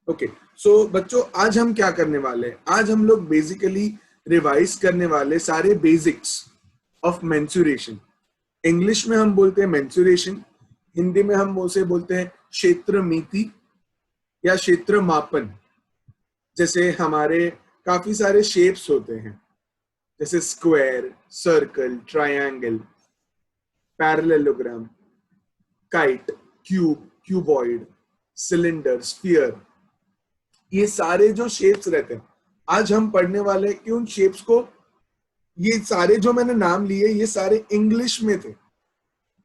Okay, सो बच्चों आज हम क्या करने वाले हैं? आज हम लोग बेसिकली रिवाइज करने वाले सारे बेसिक्स ऑफ मेंसुरेशन। इंग्लिश में हम बोलते हैं मेंसुरेशन, हिंदी में हम उसे बोलते हैं क्षेत्र मिति या क्षेत्र मापन। जैसे हमारे काफी सारे शेप्स होते हैं, जैसे square, circle, triangle, parallelogram, kite, cube, cuboid, cylinder, sphere. ये सारे जो शेप्स रहते हैं आज हम पढ़ने वाले हैं कि उन शेप्स को, ये सारे जो मैंने नाम लिए ये सारे इंग्लिश में थे,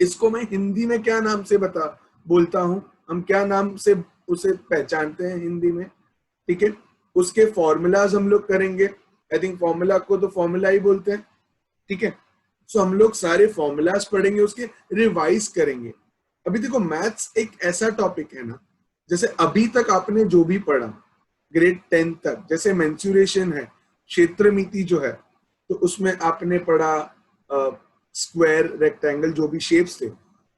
इसको मैं हिंदी में क्या नाम से बोलता हूं, हम क्या नाम से उसे पहचानते हैं हिंदी में, ठीक है। उसके फॉर्मूलाज हम लोग करेंगे। आई थिंक फॉर्मूला को तो फॉर्मूला ही बोलते हैं, ठीक है। सो हम लोग सारे फॉर्मूलाज पढ़ेंगे, उसके रिवाइज करेंगे। अभी देखो मैथ्स एक ऐसा टॉपिक है ना, जैसे अभी तक आपने जो भी पढ़ा ग्रेड 10 तक, जैसे मेंसुरेशन है, क्षेत्रमिति जो है, तो उसमें आपने पढ़ा स्क्वायर, रेक्टेंगल, जो भी शेप्स थे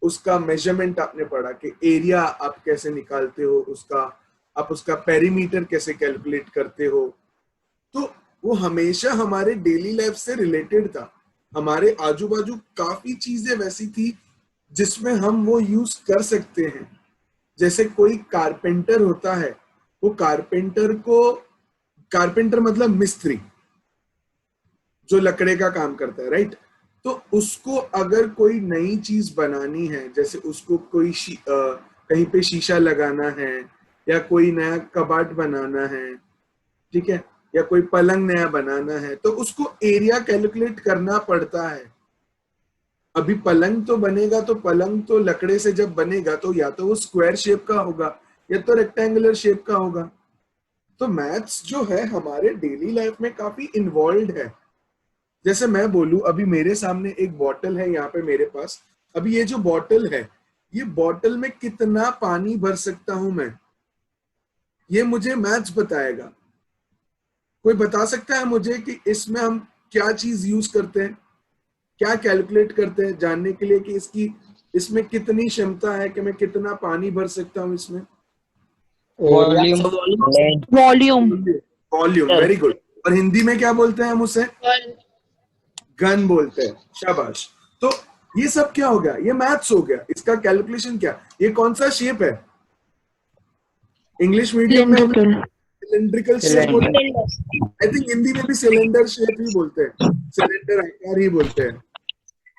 उसका मेजरमेंट आपने पढ़ा कि एरिया आप कैसे निकालते हो, उसका आप उसका पेरीमीटर कैसे कैलकुलेट करते हो। तो वो हमेशा हमारे डेली लाइफ से रिलेटेड था। हमारे आजू बाजू काफी चीजें वैसी थी जिसमें हम वो यूज कर सकते हैं। जैसे कोई कारपेंटर होता है, वो कारपेंटर मतलब मिस्त्री जो लकड़े का काम करता है, राइट। तो उसको अगर कोई नई चीज बनानी है, जैसे उसको कोई कहीं पे शीशा लगाना है या कोई नया कबाट बनाना है, ठीक है, या कोई पलंग नया बनाना है, तो उसको एरिया कैलकुलेट करना पड़ता है। अभी पलंग तो बनेगा, तो पलंग तो लकड़े से जब बनेगा तो या तो वो स्क्वायर शेप का होगा या तो रेक्टेंगुलर शेप का होगा। तो मैथ्स जो है हमारे डेली लाइफ में काफी इन्वॉल्व है। जैसे मैं बोलूं, अभी मेरे सामने एक बॉटल है यहाँ पे मेरे पास। अभी ये जो बॉटल है, ये बॉटल में कितना पानी भर सकता हूं मैं, ये मुझे मैथ्स बताएगा। कोई बता सकता है मुझे कि इसमें हम क्या चीज यूज करते हैं, क्या कैलकुलेट करते हैं जानने के लिए कि इसमें कितनी क्षमता है कि मैं कितना पानी भर सकता हूँ इसमें? Volume. Volume. Volume, very good. और हिंदी में क्या बोलते हैं हम उसे? गन बोलते हैं, शाबाश। तो ये सब क्या हो गया? ये मैथ्स हो गया। इसका कैलकुलेशन क्या? ये कौन सा शेप है? इंग्लिश मीडियम में सिलेंड्रिकल शेप बोलते हैं। आई थिंक हिंदी में भी सिलेंडर शेप ही बोलते हैं, सिलेंडर आकार ही बोलते हैं।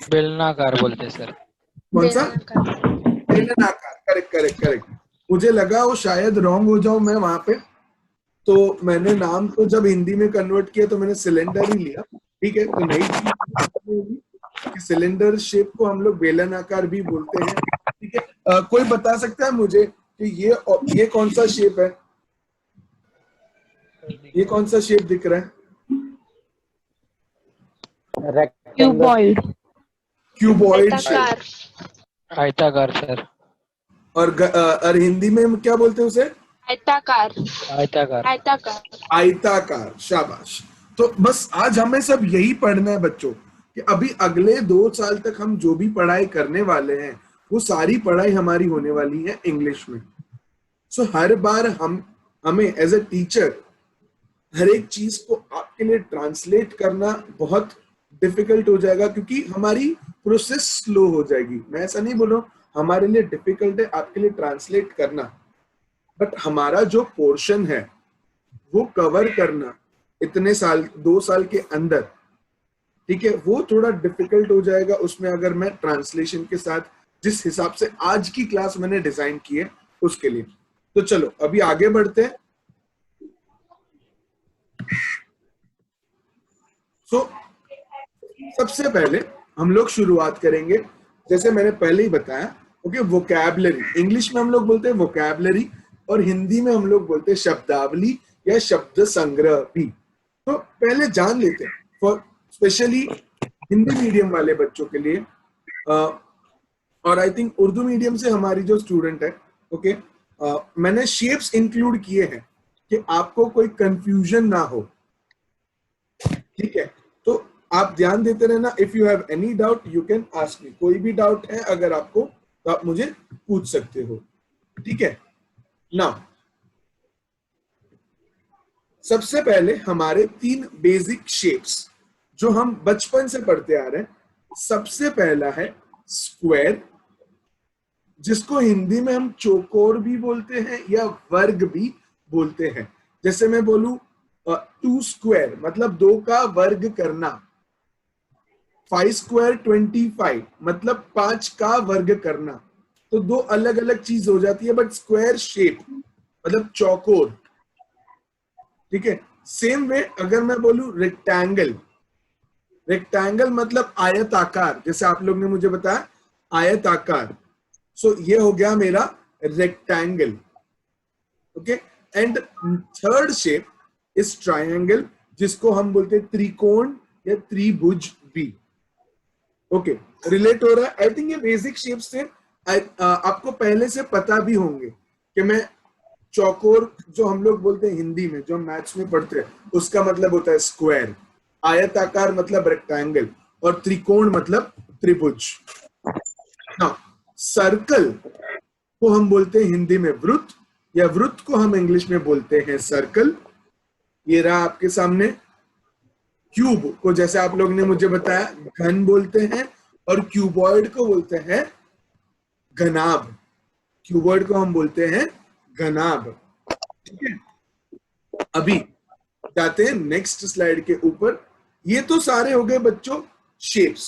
बेलनाकार बोलते हैं सर। कौन सा? बेलनाकार। Correct correct correct. मुझे लगा वो शायद रॉन्ग हो जाऊं मैं वहां पे, तो मैंने नाम को जब हिंदी में कन्वर्ट किया तो मैंने सिलेंडर ही लिया, ठीक है। तो नई चीज कि सिलेंडर शेप को हम लोग बेलन आकार भी बोलते हैं, ठीक है। कोई बता सकता है मुझे कि ये कौन सा शेप है? ये कौन सा शेप दिख रहा है? क्यूबॉइड। क्यूबॉइड आयताकार। शेप। आयताकार सर। और हिंदी में हम क्या बोलते हैं उसे? आयताकार। आयताकार। आयताकार। आयताकार, शाबाश। तो बस आज हमें सब यही पढ़ना है बच्चों, कि अभी अगले 2 साल तक हम जो भी पढ़ाई करने वाले हैं वो सारी पढ़ाई हमारी होने वाली है इंग्लिश में। सो हर बार हमें एज ए टीचर हर एक चीज को आपके लिए ट्रांसलेट करना बहुत डिफिकल्ट हो जाएगा, क्योंकि हमारी प्रोसेस स्लो हो जाएगी। मैं ऐसा नहीं बोल रहा हूं हमारे लिए डिफिकल्ट है आपके लिए ट्रांसलेट करना, बट हमारा जो पोर्शन है वो कवर करना इतने साल, 2 साल के अंदर, ठीक है, वो थोड़ा डिफिकल्ट हो जाएगा उसमें, अगर मैं ट्रांसलेशन के साथ जिस हिसाब से आज की क्लास मैंने डिजाइन की है उसके लिए। तो चलो अभी आगे बढ़ते हैं। सबसे पहले हम लोग शुरुआत करेंगे, जैसे मैंने पहले ही बताया, ओके, वोकैबलरी। इंग्लिश में हम लोग बोलते हैं वोकैबलरी और हिंदी में हम लोग बोलते हैं शब्दावली या शब्द संग्रह भी। तो पहले जान लेते हैं, फॉर स्पेशली हिंदी मीडियम वाले बच्चों के लिए, और आई थिंक उर्दू मीडियम से हमारी जो स्टूडेंट है, ओके, मैंने शेप्स इंक्लूड किए हैं कि आपको कोई कंफ्यूजन ना हो, ठीक है। तो आप ध्यान देते रहना। If you have any doubt you can ask me. कोई भी डाउट है अगर आपको तो आप मुझे पूछ सकते हो, ठीक है। नाउ सबसे पहले हमारे 3 बेसिक शेप्स जो हम बचपन से पढ़ते आ रहे हैं। सबसे पहला है स्क्वायर, जिसको हिंदी में हम चौकोर भी बोलते हैं या वर्ग भी बोलते हैं। जैसे मैं बोलूं 2 स्क्वायर मतलब 2 का वर्ग करना, 5 स्क्वायर 25 मतलब 5 का वर्ग करना। तो 2 अलग अलग चीज हो जाती है, बट स्क्वायर शेप मतलब चौकोर, ठीक है। सेम वे अगर मैं बोलूं रेक्टेंगल, रेक्टेंगल मतलब आयताकार, जैसे आप लोग ने मुझे बताया आयताकार, सो ये हो गया मेरा rectangle, okay. And third shape is triangle, जिसको हम बोलते हैं त्रिकोण या त्रिभुज भी, ओके। रिलेट हो रहा है। आई थिंक ये बेसिक शेप्स थे, आपको पहले से पता भी होंगे कि मैं चौकोर जो हम लोग बोलते हैं हिंदी में, जो मैथ्स में पढ़ते हैं, उसका मतलब होता है स्क्वायर, आयताकार मतलब रेक्टेंगल, और त्रिकोण मतलब त्रिभुज। नाउ सर्कल को हम बोलते हैं हिंदी में वृत्त, या वृत्त को हम इंग्लिश में बोलते हैं सर्कल। ये रहा आपके सामने। क्यूब को जैसे आप लोग ने मुझे बताया घन बोलते हैं, और क्यूबॉइड को बोलते हैं घनाभ। क्यूबॉइड को हम बोलते हैं घनाभ, ठीक है। अभी जाते हैं नेक्स्ट स्लाइड के ऊपर। ये तो सारे हो गए बच्चों शेप्स,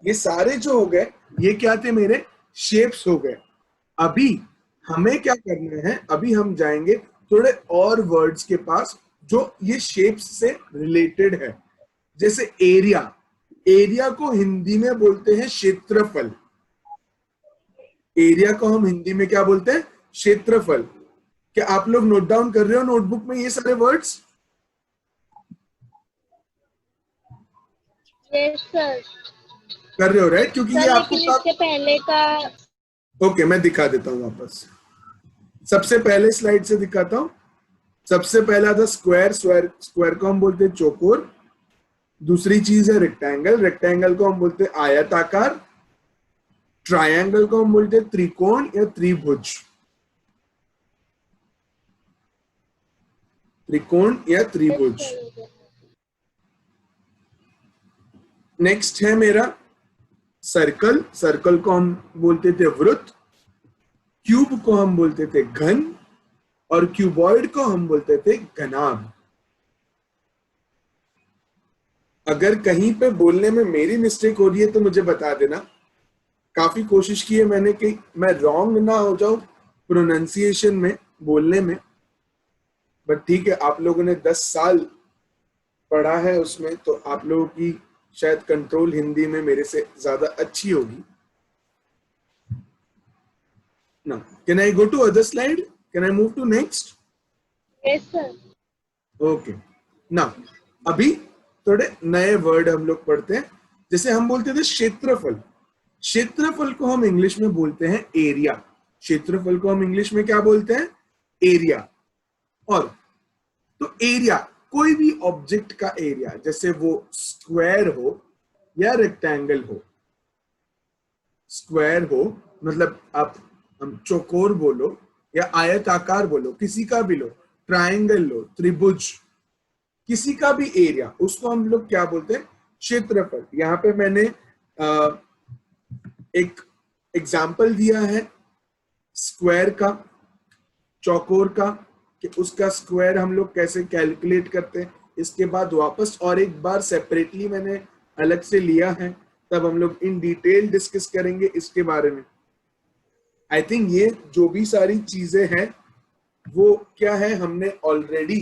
ये सारे जो हो गए ये क्या थे मेरे शेप्स हो गए। अभी हमें क्या करना है, अभी हम जाएंगे थोड़े और वर्ड्स के पास जो ये शेप्स से रिलेटेड है। जैसे एरिया, एरिया को हिंदी में बोलते हैं क्षेत्रफल। एरिया को हम हिंदी में क्या बोलते हैं? क्षेत्रफल। क्या आप लोग नोट डाउन कर रहे हो नोटबुक में ये सारे वर्ड्स? Yes sir. कर रहे हो राइट? क्योंकि ये आपको इसके पहले का ओके मैं दिखा देता हूं वापस। सबसे पहले स्लाइड से दिखाता हूं। सबसे पहला था स्क्वायर, स्क्वायर को हम बोलते हैं चौकोर। दूसरी चीज है रेक्टेंगल, रेक्टेंगल को हम बोलते हैं आयताकार। ट्रायंगल को हम बोलते हैं त्रिकोण या त्रिभुज। त्रिकोण या त्रिभुज। नेक्स्ट है मेरा सर्कल, सर्कल को हम बोलते थे वृत्त। क्यूब को हम बोलते थे घन, और क्यूबॉइड को हम बोलते थे घनाभ। अगर कहीं पे बोलने में मेरी मिस्टेक हो रही है तो मुझे बता देना। काफी कोशिश की है मैंने कि मैं रॉन्ग ना हो जाऊं प्रोनाउंसिएशन में, बोलने में, बट ठीक है, आप लोगों ने 10 साल पढ़ा है उसमें, तो आप लोगों की शायद कंट्रोल हिंदी में मेरे से ज्यादा अच्छी होगी। Now, can I go to other slide? Can I move to next? Yes sir. Okay. Now, अभी थोड़े नए वर्ड हम लोग पढ़ते हैं। जैसे हम बोलते थे क्षेत्रफल, क्षेत्रफल को हम इंग्लिश में बोलते हैं एरिया। क्षेत्रफल को हम इंग्लिश में क्या बोलते हैं? एरिया। और तो एरिया कोई भी ऑब्जेक्ट का एरिया, जैसे वो स्क्वायर हो या रेक्टेंगल हो। स्क्वायर हो मतलब आप हम चौकोर बोलो या आयताकार बोलो, किसी का भी लो, ट्रायंगल लो, त्रिभुज, किसी का भी एरिया, उसको हम लोग क्या बोलते हैं? क्षेत्रफल। यहाँ पे मैंने एक एग्जाम्पल दिया है स्क्वायर का, चौकोर का, कि उसका स्क्वायर हम लोग कैसे कैलकुलेट करते हैं। इसके बाद वापस और एक बार सेपरेटली मैंने अलग से लिया है, तब हम लोग इन डिटेल डिस्कस करेंगे इसके बारे में। आई थिंक ये जो भी सारी चीजें हैं वो क्या है, हमने ऑलरेडी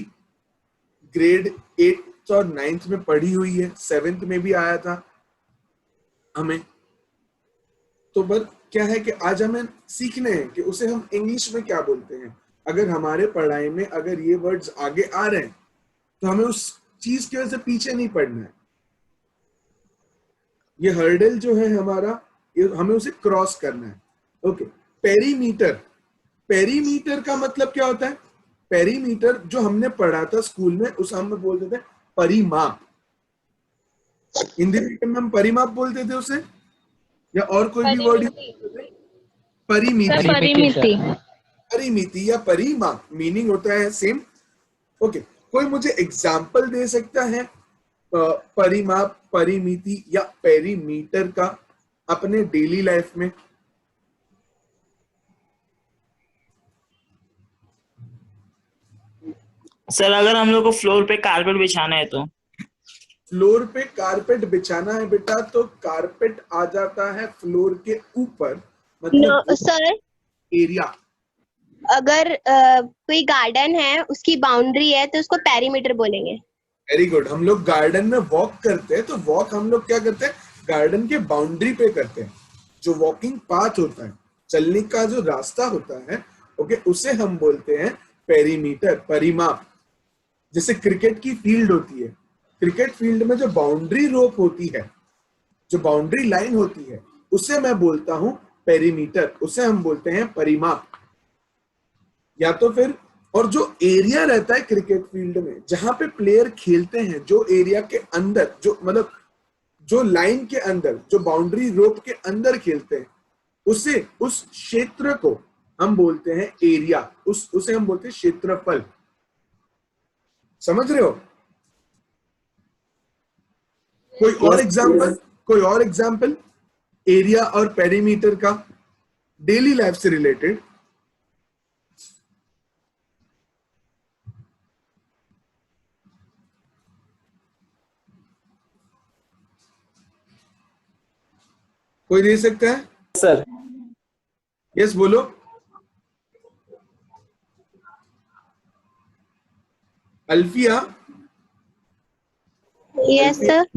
ग्रेड 8 और 9th में पढ़ी हुई है, 7th में भी आया था हमें। तो बस क्या है कि आज हमें सीखने हैं कि उसे हम इंग्लिश में क्या बोलते हैं। अगर हमारे पढ़ाई में अगर ये वर्ड्स आगे आ रहे हैं तो हमें उस चीज की वजह से पीछे नहीं पड़ना है। ये हर्डल जो है हमारा, ये हमें उसे क्रॉस करना है। ओके, पेरीमीटर, पेरीमीटर का मतलब क्या होता है? पेरीमीटर जो हमने पढ़ा था स्कूल में, उस हम बोलते थे परिमाप। हिंदी में हम परिमाप बोलते थे उसे, या और कोई भी वर्ड? परिमिति। परिमिति। परिमिति या परिमाप मीनिंग होता है सेम। ओके, कोई मुझे एग्जाम्पल दे सकता है परिमाप, परिमिति या पेरीमीटर का अपने डेली लाइफ में? सर अगर हम लोग को फ्लोर पे कारपेट बिछाना है तो? फ्लोर पे कारपेट बिछाना है बेटा, तो कारपेट आ जाता है फ्लोर के ऊपर, मतलब सर एरिया। अगर कोई गार्डन है उसकी बाउंड्री है तो उसको पेरीमीटर बोलेंगे। Very good. हम लोग गार्डन में वॉक करते हैं तो वॉक हम लोग क्या करते हैं, गार्डन के बाउंड्री पे करते हैं। जो वॉकिंग पाथ होता है, चलने का जो रास्ता होता है, ओके, उसे हम बोलते हैं पेरीमीटर, परिमाप। जैसे क्रिकेट की फील्ड होती है, क्रिकेट फील्ड में जो बाउंड्री रोप होती है, जो बाउंड्री लाइन होती है, उसे मैं बोलता हूं पेरीमीटर, उसे हम बोलते हैं परिमाप। या तो फिर, और जो एरिया रहता है क्रिकेट फील्ड में जहां पे प्लेयर खेलते हैं, जो एरिया के अंदर, जो मतलब जो लाइन के अंदर, जो बाउंड्री रोप के अंदर खेलते हैं, उसे, उस क्षेत्र को हम बोलते हैं एरिया, उसे हम बोलते हैं क्षेत्रफल। समझ रहे हो? कोई और एग्जांपल, कोई और एग्जांपल एरिया और पेरीमीटर का डेली लाइफ से रिलेटेड? कोई दे सकता है? सर यस बोलो। अल्फिया? Yes sir.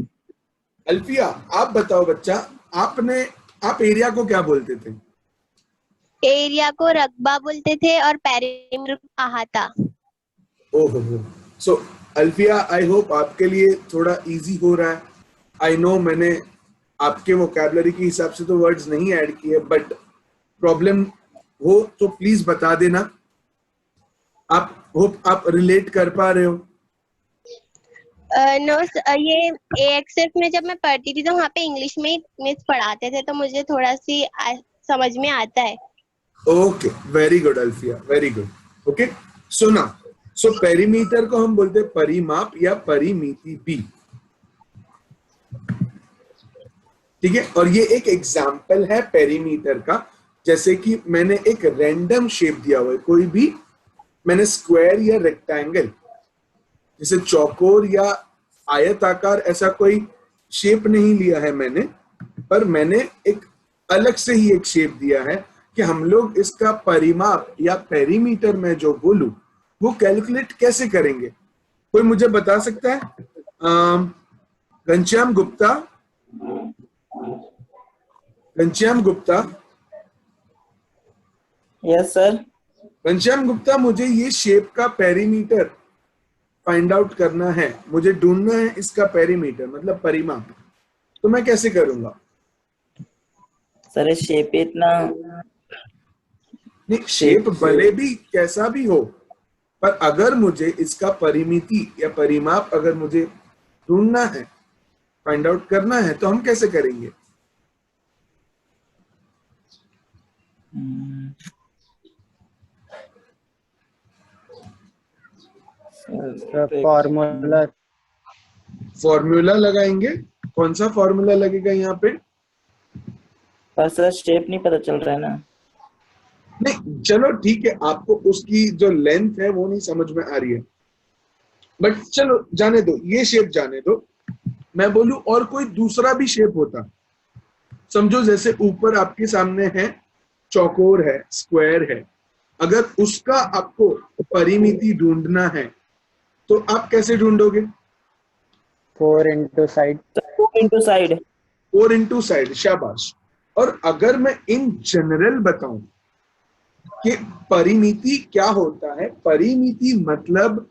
अल्फिया आप बताओ बच्चा, आप एरिया को क्या बोलते थे? एरिया को रकबा बोलते थे और पेरीमीटर को अहाता। ओहो, सो अल्फिया, आई होप आपके लिए थोड़ा इजी हो रहा है। आई नो मैंने आपके वोकैबुलरी के हिसाब से तो वर्ड्स नहीं ऐड किए, बट प्रॉब्लम हो तो प्लीज बता देना। आप होप आप रिलेट कर पा रहे हो? नो ये AXF में जब मैं पढ़ती थी तो वहाँ पे इंग्लिश में मिस पढ़ाते थे, तो मुझे थोड़ा सी समझ में आता है। Okay, very good Alfiya, very good. Okay, सुना, सो पेरीमीटर को हम बोलते हैं परिमाप या परिमिति भी, ठीक है। और ये एक एग्जाम्पल है पेरीमीटर का। जैसे कि मैंने एक रैंडम शेप दिया हुआ है, कोई भी, मैंने स्क्वायर या रेक्टेंगल, जैसे चौकोर या आयताकार, ऐसा कोई शेप नहीं लिया है मैंने, पर मैंने एक अलग से ही एक शेप दिया है कि हम लोग इसका परिमाप या पेरीमीटर में जो बोलूं वो कैलकुलेट कैसे करेंगे। कोई मुझे बता सकता है? Ghanshyam Gupta, Ghanshyam Gupta, yes sir. घनश्याम गुप्ता, मुझे ये शेप का पेरीमीटर फाइंड आउट करना है, मुझे ढूंढना है इसका पेरीमीटर मतलब परिमाप, तो मैं कैसे करूंगा? सर शेप इतना नहीं, शेप भले भी कैसा भी हो, पर अगर मुझे इसका परिमिति या परिमाप अगर मुझे ढूंढना है, फाइंड आउट करना है, तो हम कैसे करेंगे? फॉर्मूला फॉर्मूला लगाएंगे। कौन सा फॉर्मूला लगेगा यहाँ पे? पर सर शेप नहीं पता चल रहा है ना। नहीं चलो ठीक है, आपको उसकी जो लेंथ है वो नहीं समझ में आ रही है, बट चलो जाने दो, ये शेप जाने दो। मैं बोलूं और कोई दूसरा भी शेप होता, समझो जैसे ऊपर आपके सामने है चौकोर है, स्क्वायर है, अगर उसका आपको परिमिति ढूंढना है तो आप कैसे ढूंढोगे? 4 into side. 4 into side. 4 into side, शाबाश। और अगर मैं इन जनरल बताऊं कि परिमिति क्या होता है, परिमिति मतलब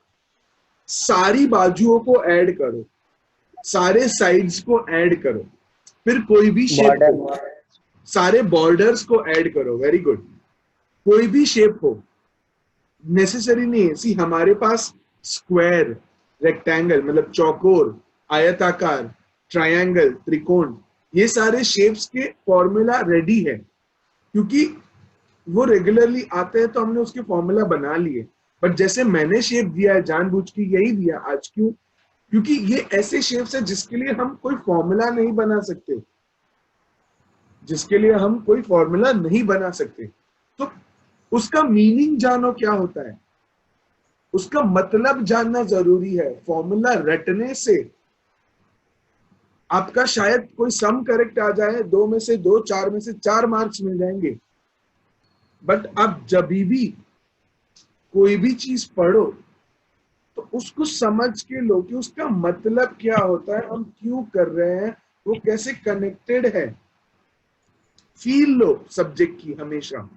सारी बाजुओं को ऐड करो, सारे साइड्स को ऐड करो, फिर कोई भी शेप हो, सारे बॉर्डर्स को ऐड करो। Very good. कोई भी शेप हो, नेसेसरी नहीं है, सी हमारे पास स्क्वायर, रेक्टेंगल मतलब चौकोर, आयताकार, ट्रायंगल, त्रिकोण, ये सारे शेप्स के फॉर्मूला रेडी है, क्योंकि वो रेगुलरली आते हैं तो हमने उसके फॉर्मूला बना लिए। बट जैसे मैंने शेप दिया है जानबूझ के यही दिया। आज क्यों? क्योंकि ये ऐसे शेप्स है जिसके लिए हम कोई फॉर्मूला नहीं बना सकते, जिसके लिए हम कोई फॉर्मूला नहीं बना सकते। तो उसका मीनिंग जानो क्या होता है, उसका मतलब जानना जरूरी है। फॉर्मूला रटने से आपका शायद कोई सम करेक्ट आ जाए, 2 में से 2, 4 में से 4 मार्क्स मिल जाएंगे। बट आप जब भी कोई भी चीज पढ़ो तो उसको समझ के लो कि उसका मतलब क्या होता है, हम क्यों कर रहे हैं, वो कैसे कनेक्टेड है। फील लो सब्जेक्ट की हमेशा।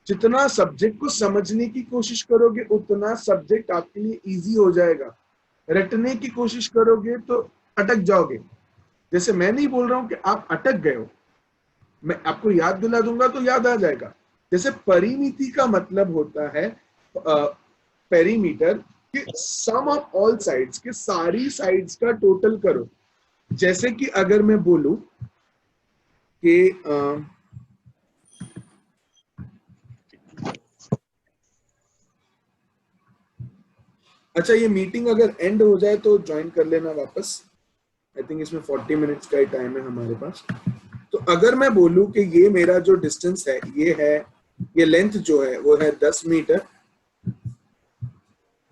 जितना सब्जेक्ट को समझने की कोशिश करोगे उतना सब्जेक्ट आपके लिए इजी हो जाएगा। रटने की कोशिश करोगे तो अटक जाओगे। जैसे मैं नहीं बोल रहा हूं कि आप अटक गए हो, मैं आपको याद दिला दूंगा तो याद आ जाएगा। जैसे परिमिति का मतलब होता है पेरीमीटर कि सम ऑफ ऑल साइड्स, के सारी साइड्स का टोटल करो। जैसे कि अगर मैं बोलूं कि अच्छा, ये मीटिंग अगर एंड हो जाए तो ज्वाइन कर लेना वापस। आई थिंक इसमें 40 मिनट्स का ही टाइम है हमारे पास। तो अगर मैं बोलूं कि ये मेरा जो डिस्टेंस है, ये लेंथ जो है वो है 10 मीटर,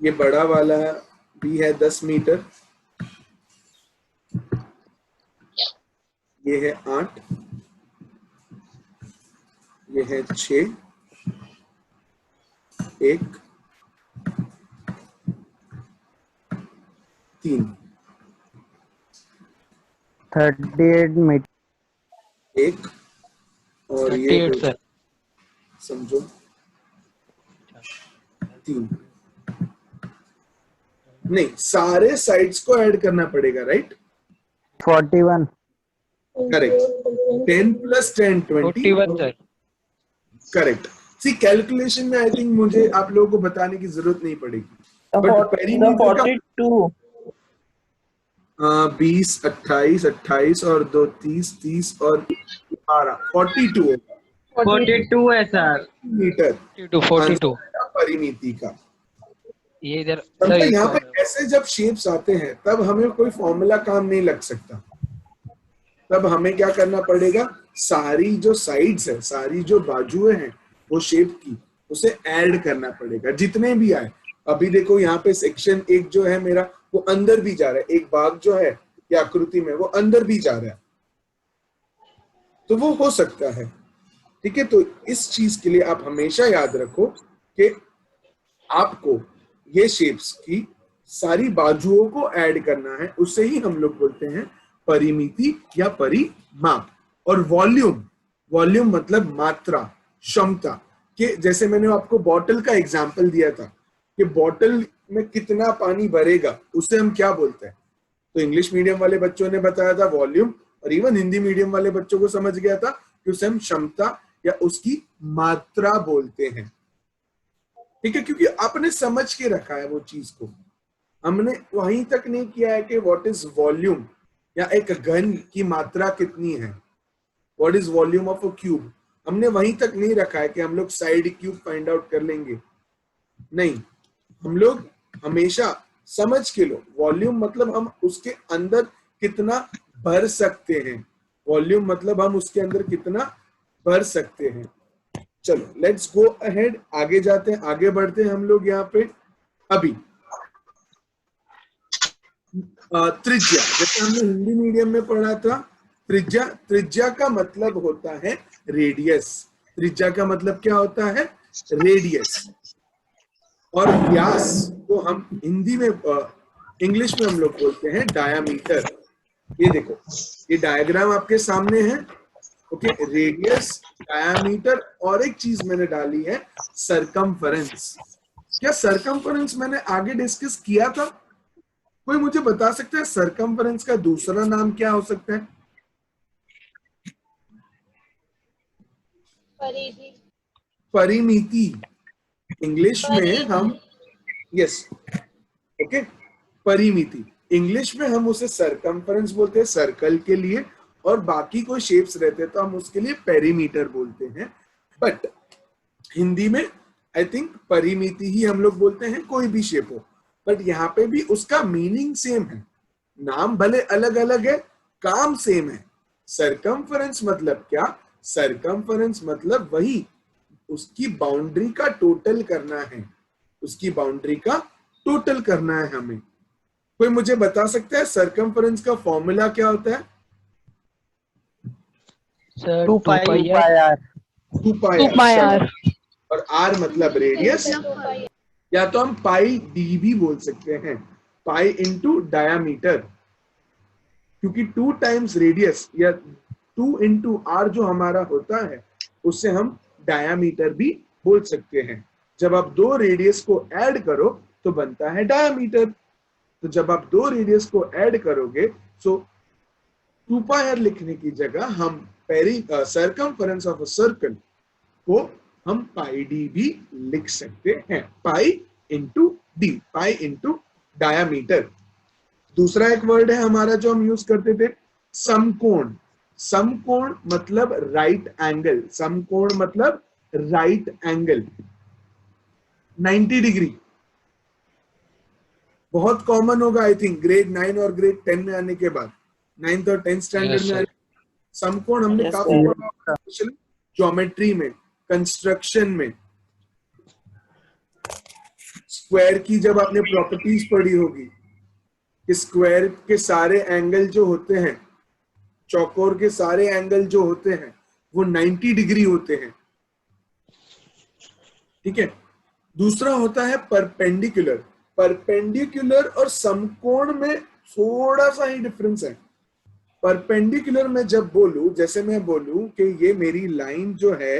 ये बड़ा वाला भी है 10 मीटर, ये है 8, ये है 6, 1, 3, 38 मीटर। 1 और ये 38 सर। समझो 3। नहीं, सारे साइड्स को ऐड करना पड़ेगा, राइट? 41। करेक्ट। 10 + 10 20 41 सर। करेक्ट। सी कैलकुलेशन में आई थिंक मुझे आप लोगों को बताने की जरूरत नहीं पड़ेगी। बट पेरीमीटर का 42 20, 28, 28 और 2 30, 30 और 12 42 है 42 है सर। मीटर 42 परिमिति का। ये इधर तब सर यहाँ पे ऐसे जब शेप्स आते हैं तब हमें कोई फॉर्मूला काम नहीं लग सकता। तब हमें क्या करना पड़ेगा, सारी जो साइड्स है, सारी जो बाजुएं हैं वो शेप की, उसे ऐड करना पड़ेगा जितने भी आए। अभी देखो यहाँ पे सेक्शन 1 जो है मेरा वो अंदर भी जा रहा है, एक भाग जो है या आकृति में वो अंदर भी जा रहा है, तो वो हो सकता है। ठीक है, तो इस चीज के लिए आप हमेशा याद रखो कि आपको ये शेप्स की सारी बाजुओं को ऐड करना है, उससे ही हम लोग बोलते हैं परिमिति या परिमाप। और वॉल्यूम, वॉल्यूम मतलब मात्रा, क्षमता। कि जैसे मैंने आपको बॉटल का एग्जांपल दिया था कि बॉटल में कितना पानी भरेगा, उसे हम क्या बोलते हैं। तो इंग्लिश मीडियम वाले बच्चों ने बताया था वॉल्यूम, और इवन हिंदी मीडियम वाले बच्चों को समझ गया था कि उसे हम क्षमता या उसकी मात्रा बोलते हैं। ठीक है, क्योंकि आपने समझ के रखा है वो चीज को। हमने वहीं तक नहीं किया है कि व्हाट इज वॉल्यूम, या एक घन की मात्रा कितनी है, what is volume of a cube. हमने वहीं तक नहीं रखा है कि हम लोग साइड क्यूब फाइंड आउट कर लेंगे। नहीं, हम लोग हमेशा समझ के लो, वॉल्यूम मतलब हम उसके अंदर कितना भर सकते हैं। वॉल्यूम मतलब हम उसके अंदर कितना भर सकते हैं। चलो लेट्स गो अहेड, आगे जाते हैं, आगे बढ़ते हैं हम लोग यहाँ पे। अभी त्रिज्या, जैसे हमने हिंदी मीडियम में पढ़ा था, त्रिज्या, त्रिज्या का मतलब होता है रेडियस। त्रिज्या का मतलब क्या होता है, रेडियस। और व्यास को हम हिंदी में, इंग्लिश में हम लोग बोलते हैं डायामीटर। ये देखो, ये डायग्राम आपके सामने है। ओके, रेडियस, डायामीटर, और एक चीज मैंने डाली है सरकमफरेंस। क्या सरकमफरेंस मैंने आगे डिस्कस किया था? कोई मुझे बता सकता है सरकमफरेंस का दूसरा नाम क्या हो सकता है? परिमिति। इंग्लिश में हम, यस, ओके, परिमिति। इंग्लिश में हम उसे सरकमफरेंस बोलते हैं सर्कल के लिए, और बाकी कोई शेप्स रहते हैं तो हम उसके लिए पेरीमीटर बोलते हैं। बट हिंदी में आई थिंक परिमिति ही हम लोग बोलते हैं, कोई भी शेप हो, बट यहाँ पे भी उसका मीनिंग सेम है, नाम भले अलग अलग है, काम सेम है। सरकमफरेंस मतलब क्या? सरकमफरेंस मतलब वही, उसकी बाउंड्री का टोटल करना है, उसकी बाउंड्री का टोटल करना है हमें। कोई मुझे बता सकता है सरकमफरेंस का फॉर्मूला क्या होता है? Sir 2 pi 2 pi r. 2 पाई 2 pi r. और r मतलब रेडियस, या तो हम पाई डी भी बोल सकते हैं, पाई इंटू डायामीटर, क्योंकि 2 टाइम्स रेडियस या 2 इंटू आर जो हमारा होता है उससे हम डायामीटर भी बोल सकते हैं। जब आप दो रेडियस को ऐड करो तो बनता है डायामीटर। तो जब आप दो रेडियस को ऐड करोगे, सो 2 पाई आर लिखने की जगह हम सर्कमफरेंस ऑफ अ सर्कल को हम पाई डी भी लिख सकते हैं, pi into D, pi into diameter. दूसरा एक वर्ड है हमारा जो हम यूज करते थे, समकोण। समकोण मतलब राइट एंगल, समकोण मतलब राइट एंगल, 90 डिग्री। बहुत कॉमन होगा आई थिंक ग्रेड 9 और ग्रेड 10 में आने के बाद, 9th और 10th स्टैंडर्ड Yes, में sir. समकोण हमने Yes, काफी sir. पढ़ा होगा, स्पेशली ज्योमेट्री में, कंस्ट्रक्शन में। स्क्वायर की जब आपने प्रॉपर्टीज पढ़ी होगी कि स्क्वायर के सारे एंगल जो होते हैं, चौकोर के सारे एंगल जो होते हैं वो 90 डिग्री होते हैं, ठीक है। दूसरा होता है परपेंडिकुलर। परपेंडिकुलर और समकोण में थोड़ा सा ही डिफरेंस है। परपेंडिकुलर में जब बोलूं, जैसे मैं बोलूं कि ये मेरी लाइन जो है,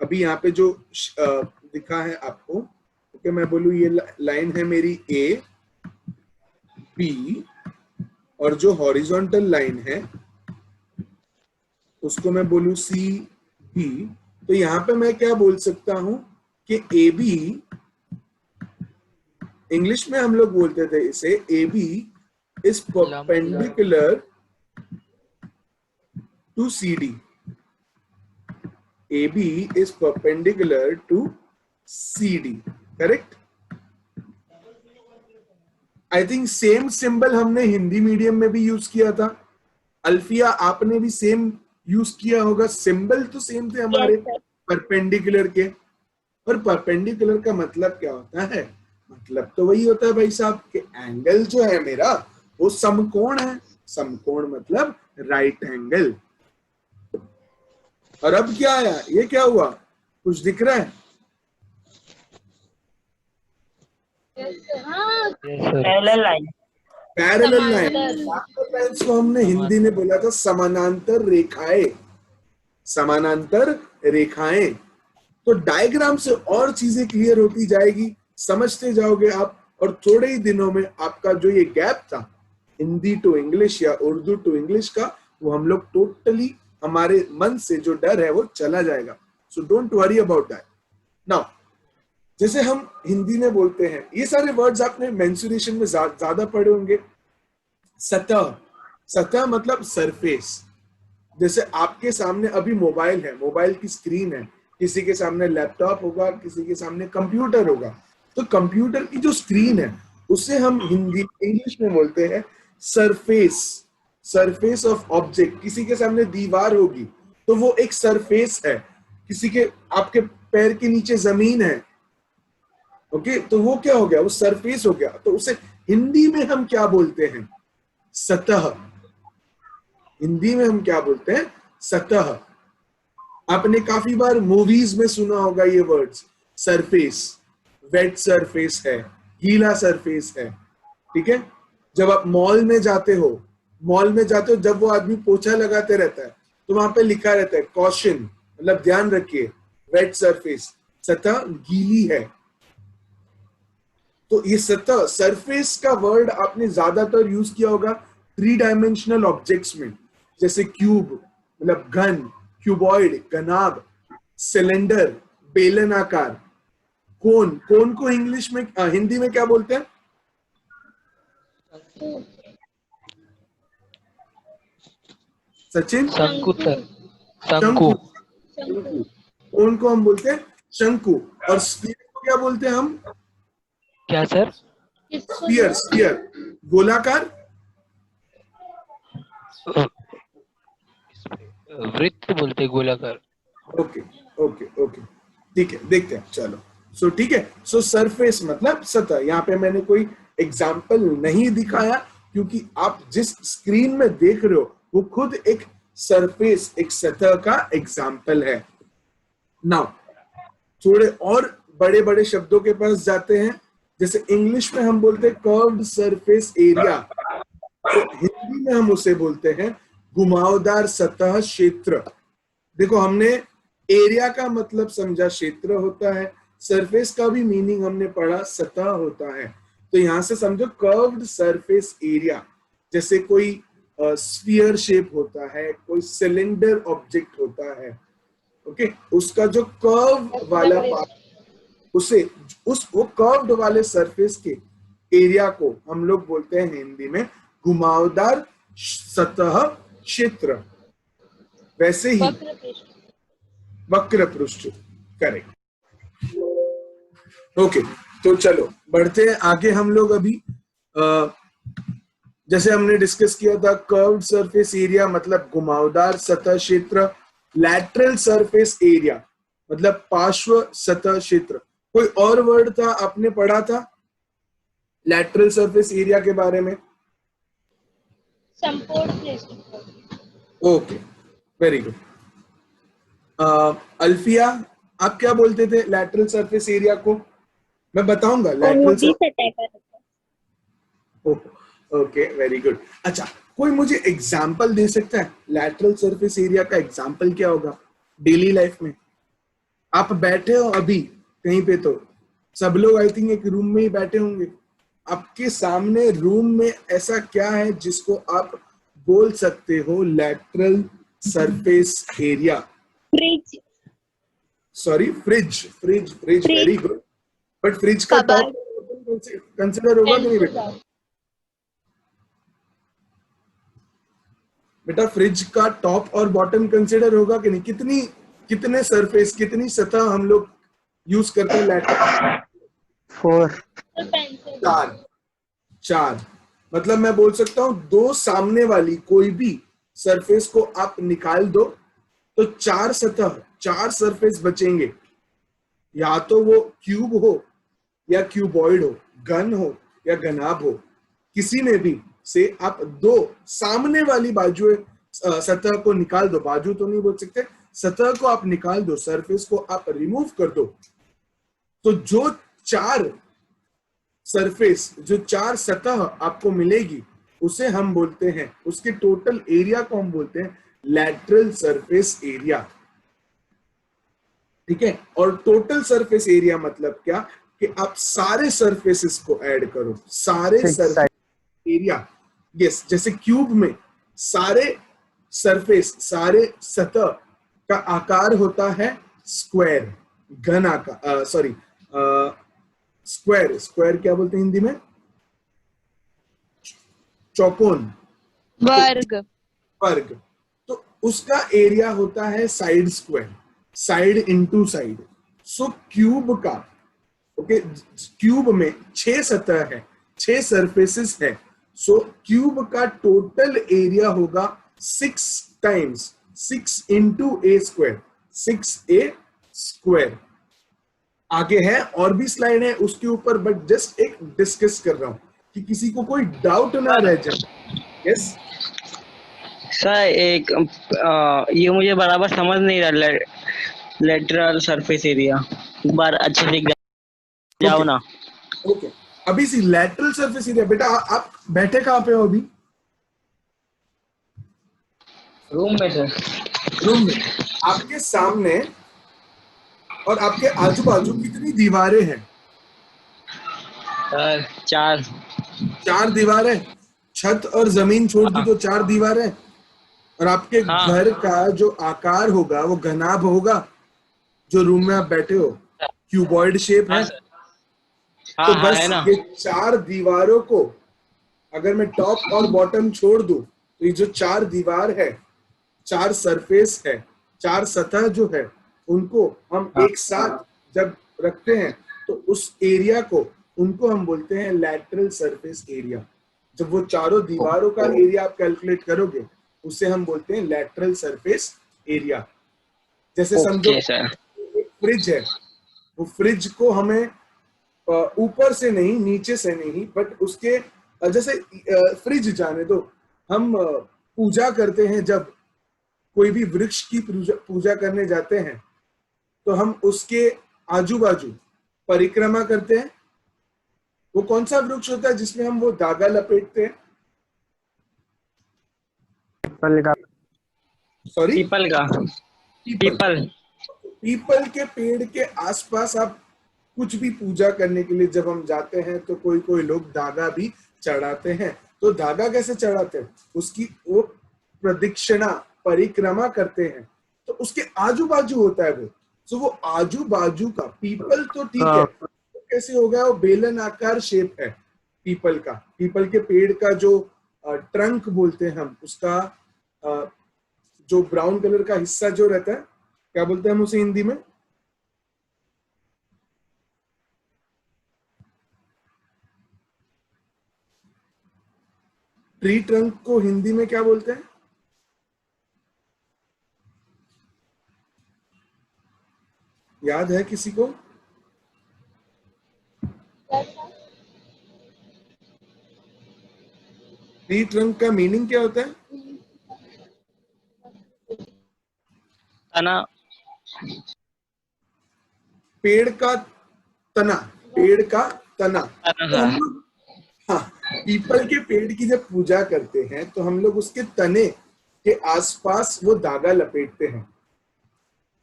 अभी यहाँ पे जो दिखा है आपको, कि मैं बोलूं ये लाइन है मेरी ए बी, और जो हॉरिजॉन्टल लाइन है उसको मैं बोलूं सी बी, तो यहाँ पे मैं क्या बोल सकता हूं कि ए बी, इंग्लिश में हम लोग बोलते थे इसे A B is perpendicular to C D. A B is perpendicular to C D, correct. I think same symbol हमने हिंदी मीडियम में भी यूज किया था। अल्फिया आपने भी सेम यूज किया होगा, सिंबल तो सेम थे हमारे परपेंडिकुलर के। और परपेंडिकुलर का मतलब क्या होता है? मतलब तो वही होता है भाई साहब कि एंगल जो है मेरा वो समकोण है। समकोण मतलब राइट एंगल। और अब क्या आया? ये क्या हुआ? कुछ दिख रहा है? Yes, sir. Parallel line. Parallel line को हमने हिंदी में बोला था समानांतर रेखाएं। समानांतर रेखाएं। तो डायग्राम से और चीजें क्लियर होती जाएगी, समझते जाओगे आप, और थोड़े ही दिनों में आपका जो ये गैप था हिंदी टू इंग्लिश या उर्दू टू इंग्लिश का, वो हम लोग टोटली हमारे मन से जो डर है वो चला जाएगा। So don't worry about that. Now जैसे हम हिंदी में बोलते हैं, ये सारे वर्ड्स आपने मेंसुरेशन में ज्यादा पढ़े होंगे। सतह, सतह मतलब सरफेस। जैसे आपके सामने अभी मोबाइल है, मोबाइल की स्क्रीन है, किसी के सामने लैपटॉप होगा, किसी के सामने कंप्यूटर होगा। तो कंप्यूटर की जो स्क्रीन है उसे हम हिंदी इंग्लिश में बोलते हैं सरफेस, सरफेस ऑफ ऑब्जेक्ट। किसी के सामने दीवार होगी तो वो एक सरफेस है। किसी के, आपके पैर के नीचे जमीन है, ओके, तो वो क्या हो गया? वो सरफेस हो गया। तो उसे हिंदी में हम क्या बोलते हैं? सतह। हिंदी में हम क्या बोलते हैं? सतह। आपने काफी बार मूवीज में सुना होगा ये वर्ड्स, सरफेस, वेट सरफेस है, गीला सरफेस है, ठीक है। जब आप मॉल में जाते हो, मॉल में जाते हो, जब वो आदमी पोछा लगाते रहता है तो वहां पे लिखा रहता है कॉशन, मतलब ध्यान रखिए, वेट सरफेस, सतह गीली है। तो ये सतह, सरफेस का वर्ड आपने ज्यादातर यूज किया होगा 3 डायमेंशनल ऑब्जेक्ट्स में, जैसे क्यूब मतलब घन, क्यूबॉइड घनाभ, सिलेंडर बेलन आकार, कोन, कोन को इंग्लिश में हिंदी में क्या बोलते हैं? सचिन? शंकु सर, शंकु। शंकु. कोन को हम बोलते हैं शंकु। और स्फीयर को क्या बोलते हैं हम? क्या सर? स्फीयर, स्फीयर गोलाकार। वृत्त बोलते हैं, गोलाकार। ओके ओके ओके, ठीक है, देखते हैं, चलो। सो ठीक है, सो सरफेस मतलब सतह। यहाँ पे मैंने कोई एग्जाम्पल नहीं दिखाया क्योंकि आप जिस स्क्रीन में देख रहे हो वो खुद एक सरफेस, एक सतह का एग्जाम्पल है। नाउ थोड़े और बड़े बड़े शब्दों के पास जाते हैं। जैसे इंग्लिश में हम बोलते हैं कर्व्ड सरफेस एरिया, तो हिंदी में हम उसे बोलते हैं घुमावदार सतह क्षेत्र। देखो, हमने एरिया का मतलब समझा क्षेत्र होता है, सरफेस का भी मीनिंग हमने पढ़ा सतह होता है। तो यहां से समझो कर्व्ड सरफेस एरिया, जैसे कोई स्फीयर शेप होता है, कोई सिलेंडर ऑब्जेक्ट होता है, ओके, उसका जो कर्व वाला पार्ट, उसे वो कर्व्ड वाले सरफेस के एरिया को हम लोग बोलते हैं हिंदी में घुमावदार सतह क्षेत्र। वैसे ही वक्र पृष्ठ, करेक्ट। ओके, तो चलो बढ़ते हैं आगे। हम लोग अभी जैसे हमने डिस्कस किया था, कर्व्ड सरफेस एरिया मतलब घुमावदार सतह क्षेत्र, लैटरल सरफेस एरिया मतलब पार्श्व सतह क्षेत्र। कोई और वर्ड था आपने पढ़ा था लैटरल सरफेस एरिया के बारे में? Okay, very good. अल्फिया, आप क्या बोलते थे लैटरल सरफेस एरिया को? मैं बताऊंगा लैटरल। Okay, very good. अच्छा, कोई मुझे एग्जांपल दे सकता है लैटरल सरफेस एरिया का? एग्जांपल क्या होगा डेली लाइफ में? आप बैठे हो अभी कहीं पे, तो सब लोग आई थिंक एक रूम में ही बैठे होंगे। आपके सामने रूम में ऐसा क्या है जिसको आप बोल सकते हो lateral surface area? Fridge. Sorry, fridge, fridge, fridge, very good. But fridge का टॉप कंसिडर होगा कि नहीं बेटा? बेटा फ्रिज का टॉप और बॉटम कंसिडर होगा कि नहीं? कितने सरफेस, कितनी सतह हम लोग यूज करते हैं लैटरल? 4। 4। मतलब मैं बोल सकता हूं दो सामने वाली कोई भी सरफेस को आप निकाल दो तो 4 सतह, 4 सरफेस बचेंगे। या तो वो क्यूब हो या क्यूबॉइड हो, घन हो या घनाभ हो, किसी में भी से आप दो सामने वाली बाजू सतह को निकाल दो। बाजू तो नहीं बोल सकते, सतह को आप निकाल दो, सरफेस को आप रिमूव कर दो, तो जो 4 सरफेस, जो 4 सतह आपको मिलेगी उसे हम बोलते हैं, उसके टोटल एरिया को हम बोलते हैं लैटरल सरफेस एरिया। ठीक है? और टोटल सरफेस एरिया मतलब क्या कि आप सारे सरफेसेस को ऐड करो, सारे सरफेस एरिया। यस, जैसे क्यूब में सारे सरफेस, सारे सतह का आकार होता है स्क्वायर, घन आकार, सॉरी स्क्वायर, स्क्वायर क्या बोलते हैं हिंदी में? चौकोन, वर्ग। वर्ग। तो उसका एरिया होता है side square, side into side. सो क्यूब का, ओके, क्यूब में 6 सतह है, 6 सरफेसेस है। सो क्यूब का टोटल एरिया होगा 6 टाइम्स 6 इंटू ए स्क्वायर, 6a स्क्वायर। आगे है और भी स्लाइड है उसके ऊपर, बट जस्ट एक डिस्कस कर रहा हूं कि किसी को कोई डाउट ना रह जाए। यस सर, एक ये मुझे बराबर समझ नहीं रहा, लेटरल सरफेस एरिया एक बार अच्छे से जाओ ना। ओके, अभी सी लैटरल सरफेस एरिया। बेटा आप बैठे कहाँ पे हो अभी? रूम में सर। रूम में। आपके सामने और आपके आजू बाजू कितनी दीवारें हैं? सर 4। 4 दीवारें। छत और जमीन छोड़ दी तो 4 दीवारें। और आपके घर का जो आकार होगा वो घनाभ होगा, जो रूम में आप बैठे हो क्यूबॉइड शेप है। तो बस ये 4 दीवारों को अगर मैं टॉप और बॉटम छोड़ दूं तो ये जो 4 दीवार है, 4 सरफेस है, 4 सतह जो है, उनको हम एक साथ जब रखते हैं तो उस एरिया को, उनको हम बोलते हैं लैटरल सरफेस एरिया। जब वो चारों दीवारों का एरिया आप कैलकुलेट करोगे उसे हम बोलते हैं लैटरल सरफेस एरिया। जैसे समझो ओके सर। एक फ्रिज है, वो फ्रिज को हमें ऊपर से नहीं, नीचे से नहीं, बट उसके जैसे फ्रिज जाने दो, हम पूजा करते हैं, जब कोई भी वृक्ष की पूजा करने जाते हैं तो हम उसके आजू बाजू परिक्रमा करते हैं। वो कौन सा वृक्ष होता है जिसमें हम वो धागा लपेटते हैं? पीपल का। सॉरी, पीपल का। पीपल। पीपल के पेड़ के आसपास आप कुछ भी पूजा करने के लिए जब हम जाते हैं तो कोई कोई लोग धागा भी चढ़ाते हैं। तो धागा कैसे चढ़ाते हैं? उसकी वो प्रदक्षिणा, परिक्रमा करते हैं, तो उसके आजू बाजू होता है वो। तो वो आजू बाजू का पीपल तो ठीक है, तो कैसे हो गया? वो बेलन आकार शेप है पीपल का। पीपल के पेड़ का जो ट्रंक बोलते हैं हम, उसका जो ब्राउन कलर का हिस्सा जो रहता है, क्या बोलते हैं हम उसे हिंदी में? ट्री ट्रंक को हिंदी में क्या बोलते हैं? याद है किसी को? ट्री ट्रंक का मीनिंग क्या होता है? तना। पेड़ का तना, पेड़ का तना। तो हम लोग, हाँ, पीपल के पेड़ की जब पूजा करते हैं तो हम लोग उसके तने के आसपास वो धागा लपेटते हैं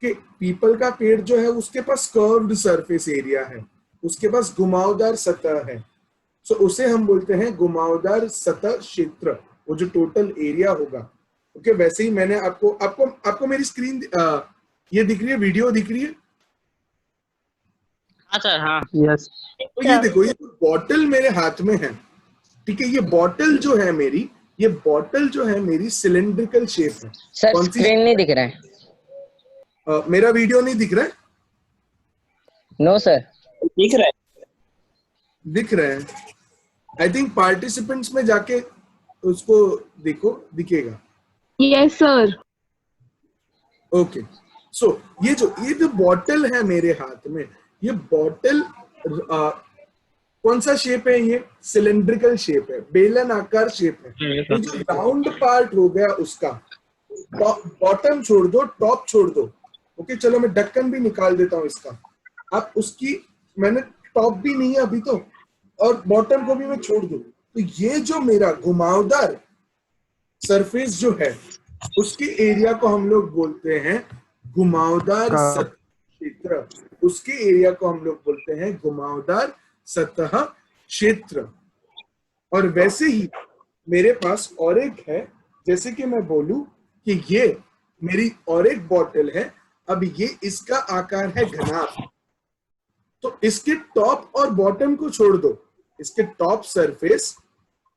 कि पीपल का पेड़ जो है उसके पास कर्व्ड सरफेस एरिया है, उसके पास घुमावदार सतह है। सो उसे हम बोलते हैं घुमावदार सतह क्षेत्र, वो जो टोटल एरिया होगा। ओके, वैसे ही मैंने आपको मेरी स्क्रीन ये दिख रही है, वीडियो दिख रही है? हाँ सर, हाँ। यस। तो ये देखो, ये बॉटल मेरे हाथ में है, ठीक है? ये बॉटल जो है मेरी, ये बॉटल जो है मेरी सिलेंड्रिकल शेप है। सर स्क्रीन नहीं दिख रहा है। मेरा वीडियो नहीं दिख रहा है? No sir. दिख रहा है। दिख रहा है। आई थिंक पार्टिसिपेंट्स में जाके उसको देखो, दिखेगा। Yes sir. ओके, सो ये जो बॉटल है मेरे हाथ में, ये बॉटल कौन सा शेप है? ये सिलेंड्रिकल शेप है, बेलन आकार शेप है। तो जो राउंड पार्ट हो गया उसका, बॉटम छोड़ दो, टॉप छोड़ दो। ओके, चलो मैं ढक्कन भी निकाल देता हूं इसका। आप उसकी, मैंने टॉप भी नहीं है अभी तो, और बॉटम को भी मैं छोड़ दूं, तो ये जो मेरा घुमावदार सरफेस जो है उसके एरिया को हम लोग बोलते हैं घुमावदार सतह क्षेत्र। उसके एरिया को हम लोग बोलते हैं घुमावदार सतह क्षेत्र। और वैसे ही मेरे पास और एक है, जैसे कि मैं बोलूं कि ये मेरी और एक बॉटल है, अब ये इसका आकार है घनाभ, तो इसके टॉप और बॉटम को छोड़ दो, इसके टॉप सरफेस,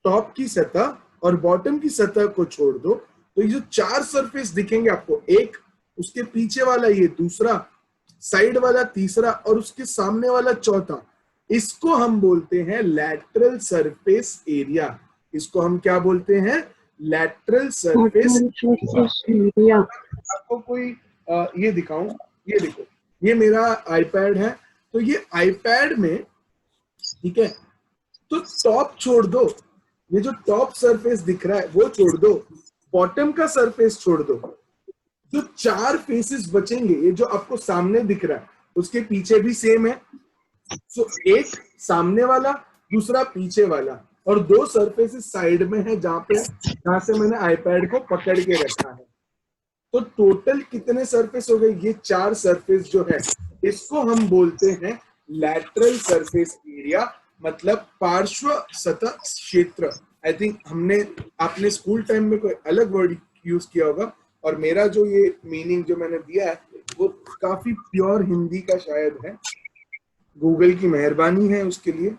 टॉप की सतह और बॉटम की सतह को छोड़ दो, तो ये जो चार सरफेस दिखेंगे आपको, एक, उसके पीछे वाला ये दूसरा, साइड वाला तीसरा और उसके सामने वाला चौथा, इसको हम बोलते हैं लैटरल सरफेस एरिया। इसको हम क्या बोलते हैं? Lateral surface area. आपको कोई ये दिखाऊं, ये देखो, ये मेरा आईपैड है, तो ये आईपैड में, ठीक है, तो टॉप छोड़ दो, ये जो टॉप सरफेस दिख रहा है वो छोड़ दो, बॉटम का सरफेस छोड़ दो, जो चार फेसेस बचेंगे, ये जो आपको सामने दिख रहा है उसके पीछे भी सेम है। सो एक सामने वाला, दूसरा पीछे वाला, और दो सरफेसेस साइड में है जहां से मैंने आईपैड को पकड़ के रखा है। तो टोटल कितने सरफेस हो गए? ये चार सरफेस जो है, इसको हम बोलते हैं लैटरल सरफेस एरिया, मतलब पार्श्व सतह क्षेत्र। आई थिंक आपने स्कूल टाइम में कोई अलग वर्ड यूज किया होगा, और मेरा जो ये मीनिंग जो मैंने दिया है वो काफी प्योर हिंदी का शायद है। गूगल की मेहरबानी है उसके लिए।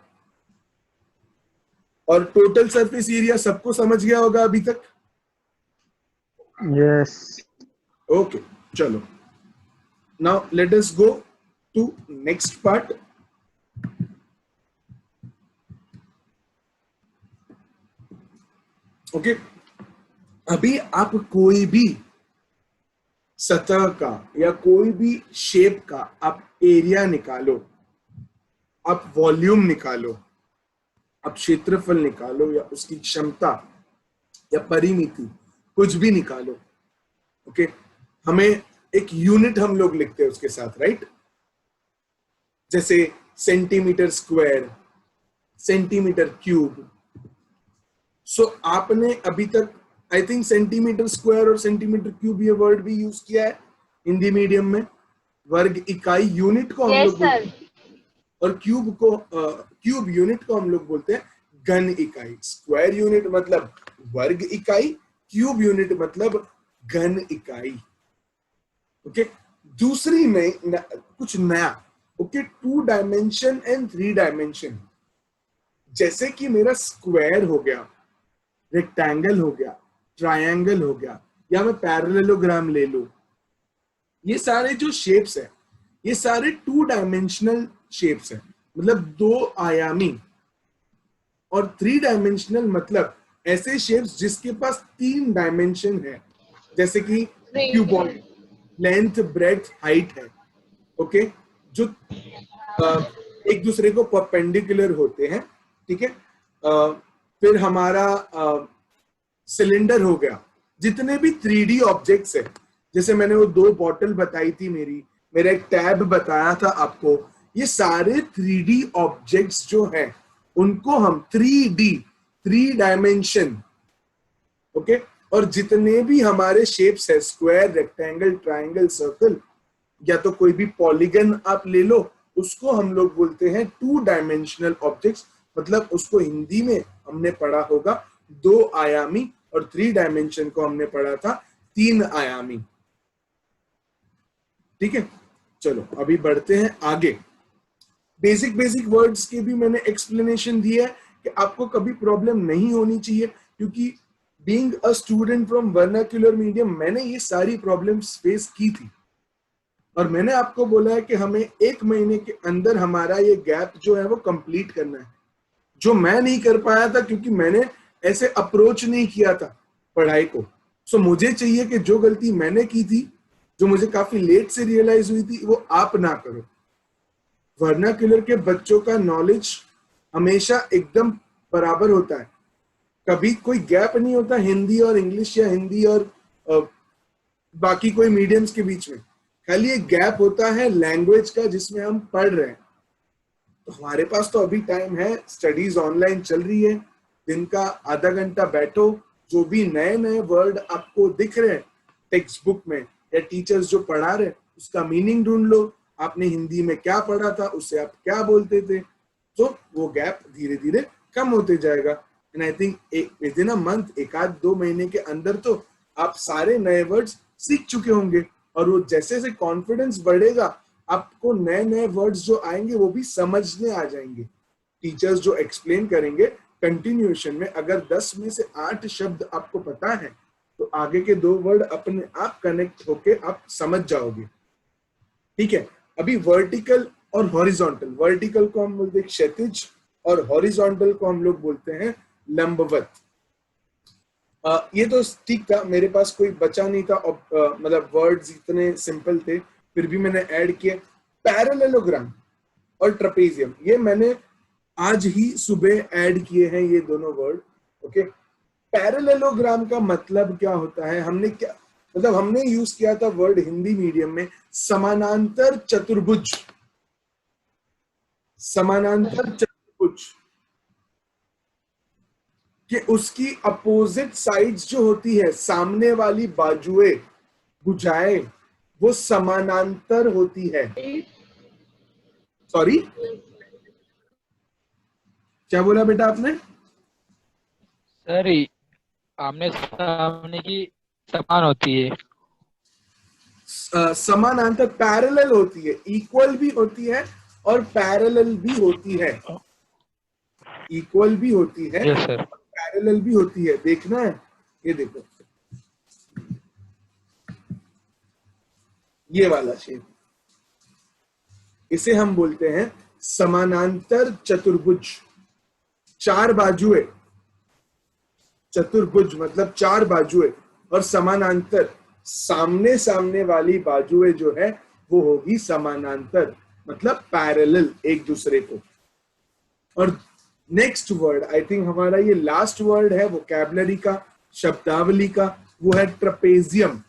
और टोटल सरफेस एरिया सबको समझ गया होगा अभी तक? यस। ओके, चलो, now let us go to next part. Okay, अभी आप कोई भी सतह का या कोई भी शेप का आप एरिया निकालो, आप वॉल्यूम निकालो, आप क्षेत्रफल निकालो, या उसकी क्षमता या परिमिति, कुछ भी निकालो। ओके, हमें एक यूनिट हम लोग लिखते हैं उसके साथ, राइट? जैसे सेंटीमीटर स्क्वायर, सेंटीमीटर क्यूब। सो आपने अभी तक आई थिंक सेंटीमीटर स्क्वायर और सेंटीमीटर क्यूब ये वर्ड भी यूज किया है हिंदी मीडियम में। वर्ग इकाई यूनिट को हम लोग बोलते हैं, और क्यूब यूनिट को हम लोग बोलते हैं घन इकाई। स्क्वायर यूनिट मतलब वर्ग इकाई, क्यूब यूनिट मतलब घन इकाई। ओके, दूसरी में कुछ नया। Okay, 2 dimension and 3 dimension. जैसे कि मेरा स्क्वायर हो गया, रेक्टेंगल हो गया, ट्रायंगल हो गया, या मैं पैरेललोग्राम ले लूं। ये सारे जो शेप्स है, ये सारे 2 डायमेंशनल शेप्स है, मतलब 2 आयामी। और 3 डायमेंशनल मतलब ऐसे शेप्स जिसके पास 3 डायमेंशन है, जैसे कि क्यूबॉइड, लेंथ, ब्रेड्थ, हाइट है। ओके, जो एक दूसरे को परपेंडिकुलर होते हैं, ठीक है। फिर हमारा सिलेंडर हो गया। जितने भी 3D ऑब्जेक्ट्स है, जैसे मैंने वो 2 बॉटल बताई थी, मेरा एक टैब बताया था आपको, ये सारे 3D ऑब्जेक्ट्स जो हैं उनको हम 3 डायमेंशन। ओके, और जितने भी हमारे शेप्स है, स्क्वायर, रेक्टेंगल, ट्रायंगल, सर्कल, या तो कोई भी पॉलीगन आप ले लो, उसको हम लोग बोलते हैं 2 डायमेंशनल ऑब्जेक्ट्स। मतलब उसको हिंदी में हमने पढ़ा होगा 2 आयामी, और 3 डायमेंशन को हमने पढ़ा था 3 आयामी। ठीक है, चलो अभी बढ़ते हैं आगे। बेसिक वर्ड्स के भी मैंने एक्सप्लेनेशन दिया है कि आपको कभी प्रॉब्लम नहीं होनी चाहिए, क्योंकि being a student from vernacular medium मैंने ये सारी प्रॉब्लम्स फेस की थी, और मैंने आपको बोला है कि हमें 1 महीने के अंदर हमारा ये गैप जो है वो कंप्लीट करना है, जो मैं नहीं कर पाया था क्योंकि मैंने ऐसे अप्रोच नहीं किया था पढ़ाई को। सो मुझे चाहिए कि जो गलती मैंने की थी, जो मुझे काफी लेट से रियलाइज हुई थी, वो आप ना करो। वर्नाक्युलर के बच्चों का नॉलेज हमेशा एकदम बराबर होता है, कभी कोई गैप नहीं होता हिंदी और इंग्लिश या हिंदी और बाकी कोई मीडियम्स के बीच में। खाली एक गैप होता है लैंग्वेज का, जिसमें हम पढ़ रहे हैं। तो हमारे पास तो अभी टाइम है, स्टडीज ऑनलाइन चल रही है, दिन का आधा घंटा बैठो, जो भी नए वर्ड आपको दिख रहे हैं टेक्स्ट बुक में या टीचर्स जो पढ़ा रहे, उसका मीनिंग ढूंढ लो। आपने हिंदी में क्या पढ़ा था, उससे आप क्या बोलते थे, तो वो गैप धीरे धीरे कम होते जाएगा। And I think with in a month, 1-2 महीने के अंदर तो आप सारे नए वर्ड्स सीख चुके होंगे, और वो जैसे जैसे कॉन्फिडेंस बढ़ेगा, आपको नए वर्ड्स जो आएंगे वो भी समझने आ जाएंगे। टीचर्स जो एक्सप्लेन करेंगे कंटिन्यूएशन में, अगर 10 में से 8 शब्द आपको पता है, तो आगे के 2 वर्ड अपने आप कनेक्ट होके आप समझ जाओगे। ठीक है, अभी वर्टिकल और हॉरिजॉन्टल। वर्टिकल को हम बोलते हैं क्षैतिज, और हॉरिजॉन्टल को हम लोग बोलते हैं लंबवत। ये तो ठीक था, मेरे पास कोई बचा नहीं था, मतलब वर्ड्स इतने सिंपल थे, फिर भी मैंने ऐड किए। पैरेललोग्राम और ट्रेपेजियम, ये मैंने आज ही सुबह ऐड किए हैं ये दोनों वर्ड। ओके, पैरेललोग्राम का मतलब क्या होता है, हमने यूज किया था वर्ड हिंदी मीडियम में समानांतर चतुर्भुज। समानांतर चतुर्भुज कि उसकी अपोजिट साइड्स जो होती है, सामने वाली बाजुएं, भुजाएं, वो समानांतर होती है। सॉरी, क्या बोला बेटा आपने? सर आमने सामने की समान होती है। समानांतर पैरेलल होती है, इक्वल भी होती है और पैरेलल भी होती है। इक्वल भी होती है, यस सर। पैरेलल भी होती है। देखना है, ये देखो, ये वाला शेप, इसे हम बोलते हैं समानांतर चतुर्भुज। चार बाजुएं, चतुर्भुज मतलब चार बाजुएं, और समानांतर सामने सामने वाली बाजुएं जो है वो होगी समानांतर मतलब पैरेलल एक दूसरे को। और नेक्स्ट वर्ड, आई थिंक हमारा ये लास्ट वर्ड है वोकैबुलरी का, शब्दावली का, वो है ट्रपेजियम।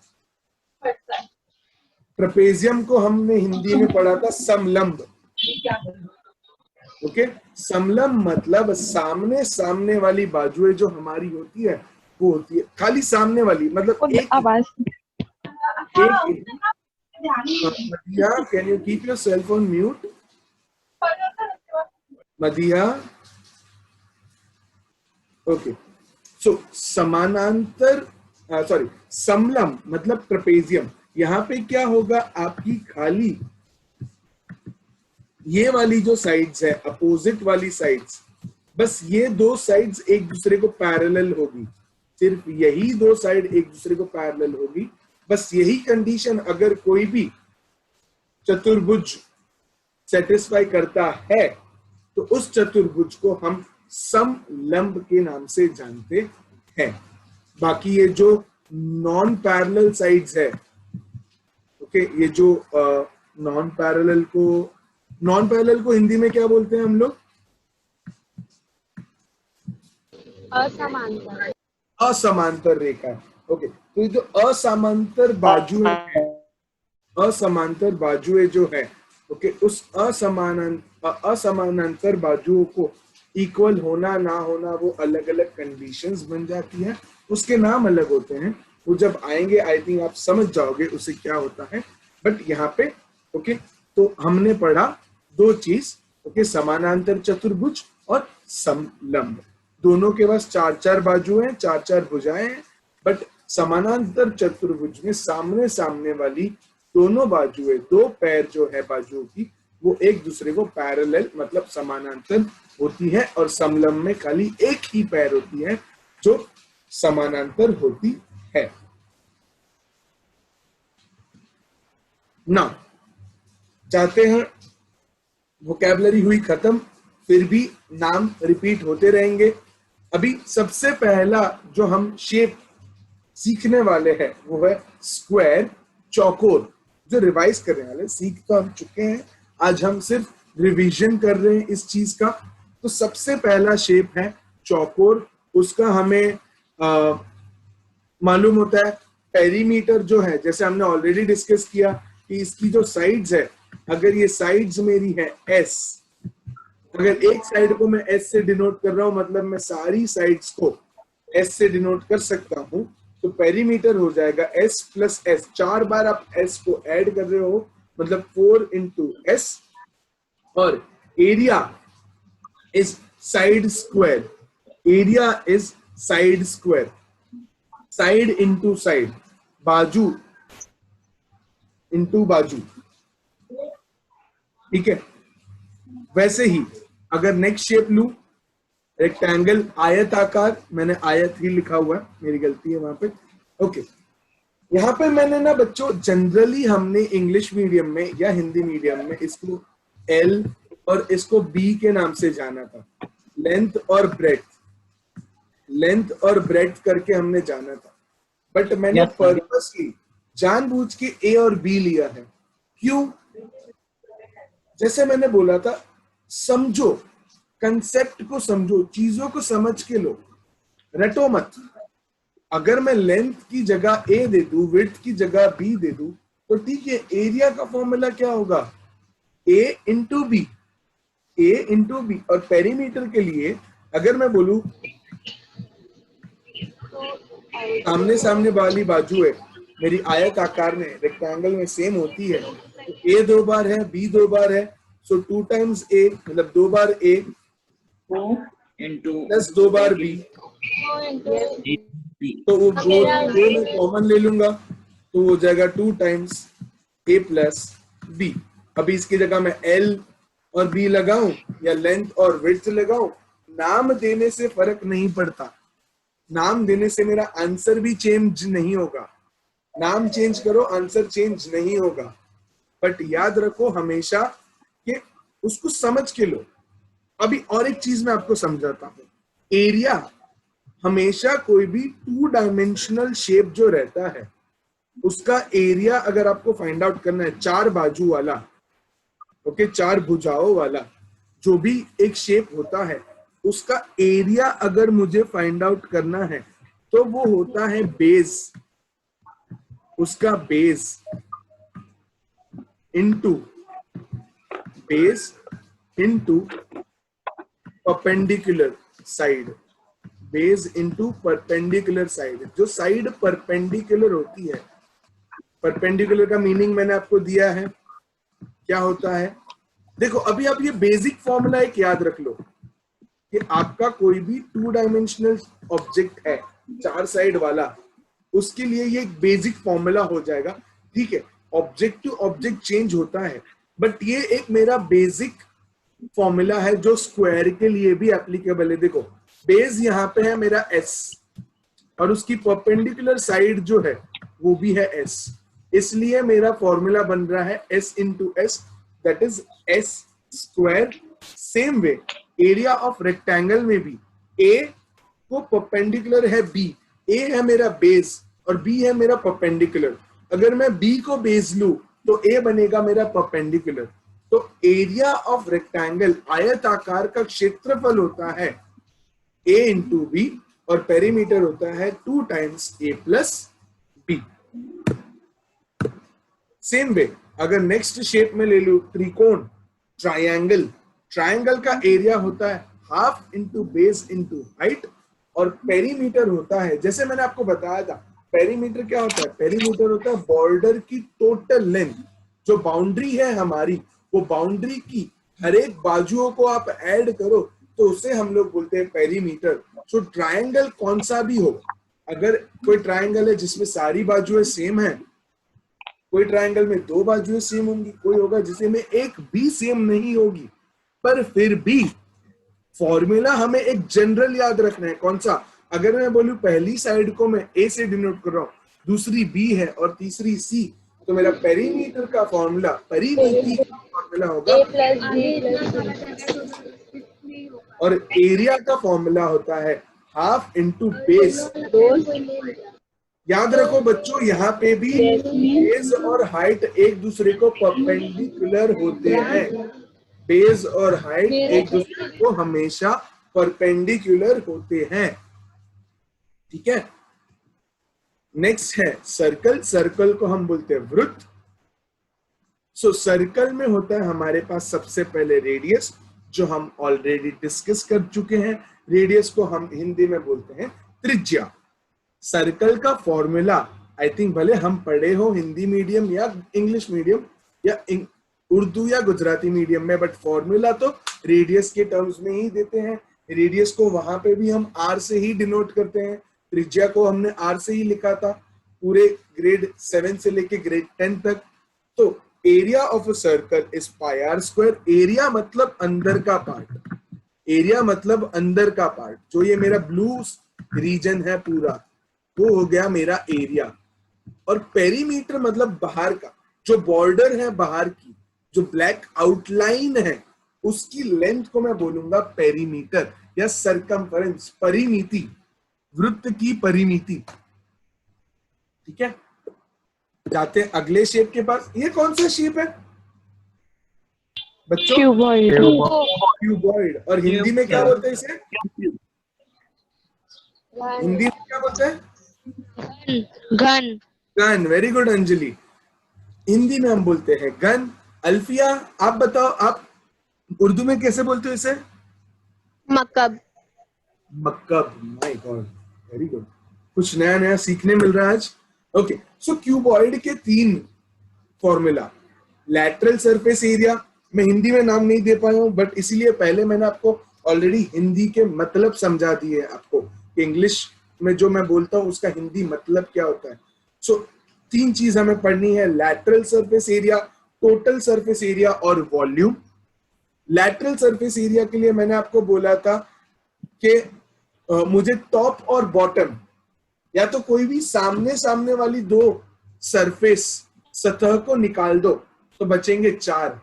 ट्रपेजियम को हमने हिंदी में पढ़ा था समलंब। ओके, समलंब मतलब सामने सामने वाली बाजुएं जो हमारी होती है वो होती है खाली सामने वाली, मतलब एक आवाज Madiya, can you keep your cell phone mute? Madiya, okay. So समानांतर, सॉरी, समलंब मतलब ट्रपेजियम। यहाँ पे क्या होगा, आपकी खाली ये वाली जो साइड्स है, अपोजिट वाली साइड्स, बस ये दो साइड्स एक दूसरे को पैरेलल होगी, सिर्फ यही दो साइड एक दूसरे को पैरेलल होगी। बस यही कंडीशन अगर कोई भी चतुर्भुज सेटिस्फाई करता है तो उस चतुर्भुज को हम समलंब के नाम से जानते हैं। बाकी ये जो नॉन पैरेलल साइड्स है, ओके, ये जो नॉन पैरेलल को हिंदी में क्या बोलते हैं हम लोग? असमांतर। असमांतर रेखा। ओके, तो ये जो असमांतर बाजुएं हैं, असमांतर बाजुएं जो है, ओके, उस असमानांतर बाजुओं को इक्वल होना ना होना वो अलग अलग कंडीशंस बन जाती है, उसके नाम अलग होते हैं, वो जब आएंगे आई थिंक आप समझ जाओगे उससे क्या होता है। बट यहाँ पे ओके, तो हमने पढ़ा दो चीज, ओके, समानांतर चतुर्भुज और समलंब। दोनों के पास चार चार बाजू हैं, चार चार भुजाएं हैं, बट समानांतर चतुर्भुज में सामने सामने वाली दोनों बाजुएं, दो पैर जो है बाजुओं की, वो एक दूसरे को पैरेलल मतलब समानांतर होती है, और समलंब में खाली एक ही पैर होती है जो समानांतर होती है। ना चाहते हैं, वोकैबुलरी हुई खत्म, फिर भी नाम रिपीट होते रहेंगे। अभी सबसे पहला जो हम शेप सीखने वाले हैं वो है स्क्वायर, चौकोर, जो रिवाइज करने वाले, सीख तो हम चुके हैं, आज हम सिर्फ रिवीजन कर रहे हैं इस चीज का। तो सबसे पहला शेप है चौकोर, उसका हमें मालूम होता है पेरीमीटर जो है, जैसे हमने ऑलरेडी डिस्कस किया कि इसकी जो साइड्स है, अगर ये साइड्स मेरी है एस, अगर एक साइड को मैं एस से डिनोट कर रहा हूं मतलब मैं सारी साइड्स को एस से डिनोट कर सकता हूं, तो पेरीमीटर हो जाएगा एस प्लस एस। चार बार आप एस को ऐड कर रहे हो मतलब 4 इंटू एस, और area is side square, area is side square, side into side, बाजू इंटू बाजू, ठीक है। वैसे ही अगर नेक्स्ट शेप लू, रेक्टेंगल, आयताकार, मैंने आयत ही लिखा हुआ है, मेरी गलती है वहां पे, ओके। यहाँ पे मैंने ना बच्चों, जनरली हमने इंग्लिश मीडियम में या हिंदी मीडियम में इसको एल और इसको बी के नाम से जाना था, लेंथ और ब्रेड्थ, लेंथ और ब्रेड्थ करके हमने जाना था। बट मैंने पर्पसली जानबूझ के ए और बी लिया है। क्यों? जैसे मैंने बोला था, समझो, कंसेप्ट को समझो, चीजों को समझ के लो, रटो मत। अगर मैं लेंथ की जगह ए दे दूं, विड्थ की जगह बी दे दूं, तो ठीक है, एरिया का फॉर्मूला क्या होगा? ए इंटू बी, ए इंटू बी। और पेरीमीटर के लिए अगर मैं बोलूं सामने सामने वाली बाजू है मेरी आयत आकार में, रेक्टेंगल में सेम होती है, तो ए दो बार है, बी दो बार है, सो 2 टाइम्स ए मतलब 2 बार ए प्लस 2 बार बी, तो वो मैं कॉमन ले लूंगा, तो हो जाएगा 2 टाइम्स ए प्लस बी। अभी इसकी जगह मैं एल और बी लगाऊं या लेंथ और विड्थ लगाऊं, नाम देने से फर्क नहीं पड़ता, नाम देने से मेरा आंसर भी चेंज नहीं होगा। नाम चेंज करो, आंसर चेंज नहीं होगा। बट याद रखो, हमेशा कि उसको समझ के लो। अभी और एक चीज मैं आपको समझाता हूं। एरिया हमेशा कोई भी 2 डायमेंशनल शेप जो रहता है उसका एरिया अगर आपको फाइंड आउट करना है, 4 बाजू वाला, ओके, 4 भुजाओं वाला जो भी एक शेप होता है, उसका एरिया अगर मुझे फाइंड आउट करना है तो वो होता है बेस, उसका base into base into perpendicular side, base into perpendicular side. जो साइड परपेंडिकुलर होती है, परपेंडिकुलर का मीनिंग मैंने आपको दिया है, क्या होता है। देखो अभी आप ये बेसिक फॉर्मूला एक याद रख लो कि आपका कोई भी 2 डायमेंशनल ऑब्जेक्ट है 4 साइड वाला, उसके लिए ये एक बेसिक फॉर्मूला हो जाएगा, ठीक है। ऑब्जेक्ट टू ऑब्जेक्ट चेंज होता है, बट ये एक मेरा बेसिक फॉर्मूला है जो स्क्वायर के लिए भी एप्लीकेबल है। देखो बेस यहाँ पे है मेरा s और उसकी परपेंडिकुलर साइड जो है वो भी है s, इसलिए मेरा फॉर्मूला बन रहा है s into S, that is s square. Same way area of rectangle में भी a को परपेंडिकुलर है b, a है मेरा बेस और b है मेरा परपेंडिकुलर। अगर मैं b को बेस लूं तो a बनेगा मेरा परपेंडिकुलर। तो एरिया ऑफ रेक्टेंगल, आयताकार का क्षेत्रफल होता है a इंटू बी और पेरीमीटर होता है 2 times a plus B. Same way अगर नेक्स्ट शेप में ले लूं त्रिकोण, ट्रायंगल, ट्रायंगल का एरिया होता है half into base into height और पेरीमीटर होता है, जैसे मैंने आपको बताया था, पेरीमीटर क्या होता है, पेरीमीटर होता है बॉर्डर की टोटल लेंथ। जो बाउंड्री है हमारी, वो बाउंड्री की हर एक बाजुओं को आप ऐड करो तो उसे हम लोग बोलते हैं पेरीमीटर। सो ट्रायंगल कौन सा भी हो, अगर कोई ट्रायंगल है जिसमें सारी बाजुएं सेम है, कोई ट्रायंगल में 2 बाजुएं सेम होंगी, कोई होगा जिसमें एक भी सेम नहीं होगी, पर फिर भी फॉर्मूला हमें एक जनरल याद रखना है। कौन सा, अगर मैं बोलूं पहली साइड को मैं a से डिनोट कर रहा हूं, दूसरी b है और तीसरी c, तो मेरा पेरीमीटर का फॉर्मूला, परिमिति का फॉर्मूला होगा और एरिया का फॉर्मूला होता है हाफ इंटू बेस। याद रखो बच्चों, यहाँ पे भी बेस और हाइट एक दूसरे को परपेंडिकुलर होते हैं, बेस और हाइट एक दूसरे को हमेशा परपेंडिकुलर होते हैं, ठीक है। नेक्स्ट है सर्कल, सर्कल को हम बोलते हैं वृत्त। सो सर्कल में होता है हमारे पास सबसे पहले रेडियस, जो हम ऑलरेडी डिस्कस कर चुके हैं। रेडियस को हम हिंदी में बोलते हैं त्रिज्या। सर्कल का फॉर्मूला आई थिंक भले हम पढ़े हो हिंदी मीडियम या इंग्लिश मीडियम या उर्दू या गुजराती मीडियम में, बट फॉर्मूला तो रेडियस के टर्म्स में ही देते हैं। रेडियस को वहां पे भी हम r से ही डिनोट करते हैं, त्रिज्या को हमने r से ही लिखा था पूरे ग्रेड 7 से लेके ग्रेड 10 तक। तो area of a circle is pi r square. Area मतलब अंदर का पार्ट, एरिया मतलब अंदर का पार्ट, जो ये मेरा ब्लू रीजन है पूरा, वो हो गया मेरा एरिया। और पेरीमीटर मतलब बाहर का, जो बॉर्डर है बाहर की, जो ब्लैक आउटलाइन है, उसकी लेंथ को मैं बोलूंगा पेरीमीटर या सरकमफरेंस, परिमिति, वृत्त की परिमिति, ठीक है। जाते हैं अगले शेप के पास। ये कौन सा शेप है बच्चों? क्यूबॉइड। क्यूबॉइड। और हिंदी में क्या बोलते हैं इसे? हिंदी में क्या बोलते हैं? घन। घन। वेरी गुड अंजलि, हिंदी में हम बोलते हैं घन। अल्फिया आप बताओ, आप उर्दू में कैसे बोलते हो इसे? मकब। मक्कब। माय गॉड, वेरी गुड, कुछ नया नया सीखने मिल रहा है आज। ओके, सो क्यूबॉइड के 3 फॉर्मूला। लैटरल सरफेस एरिया, मैं हिंदी में नाम नहीं दे पाया हूं, बट इसीलिए पहले मैंने आपको ऑलरेडी हिंदी के मतलब समझा दिए आपको, इंग्लिश में जो मैं बोलता हूं उसका हिंदी मतलब क्या होता है। सो 3 चीज हमें पढ़नी है, lateral surface area, total surface area और वॉल्यूम। लैटरल सरफेस एरिया के लिए मैंने आपको बोला था कि मुझे टॉप और बॉटम या तो कोई भी सामने सामने वाली 2 सरफेस सतह को निकाल दो तो बचेंगे 4।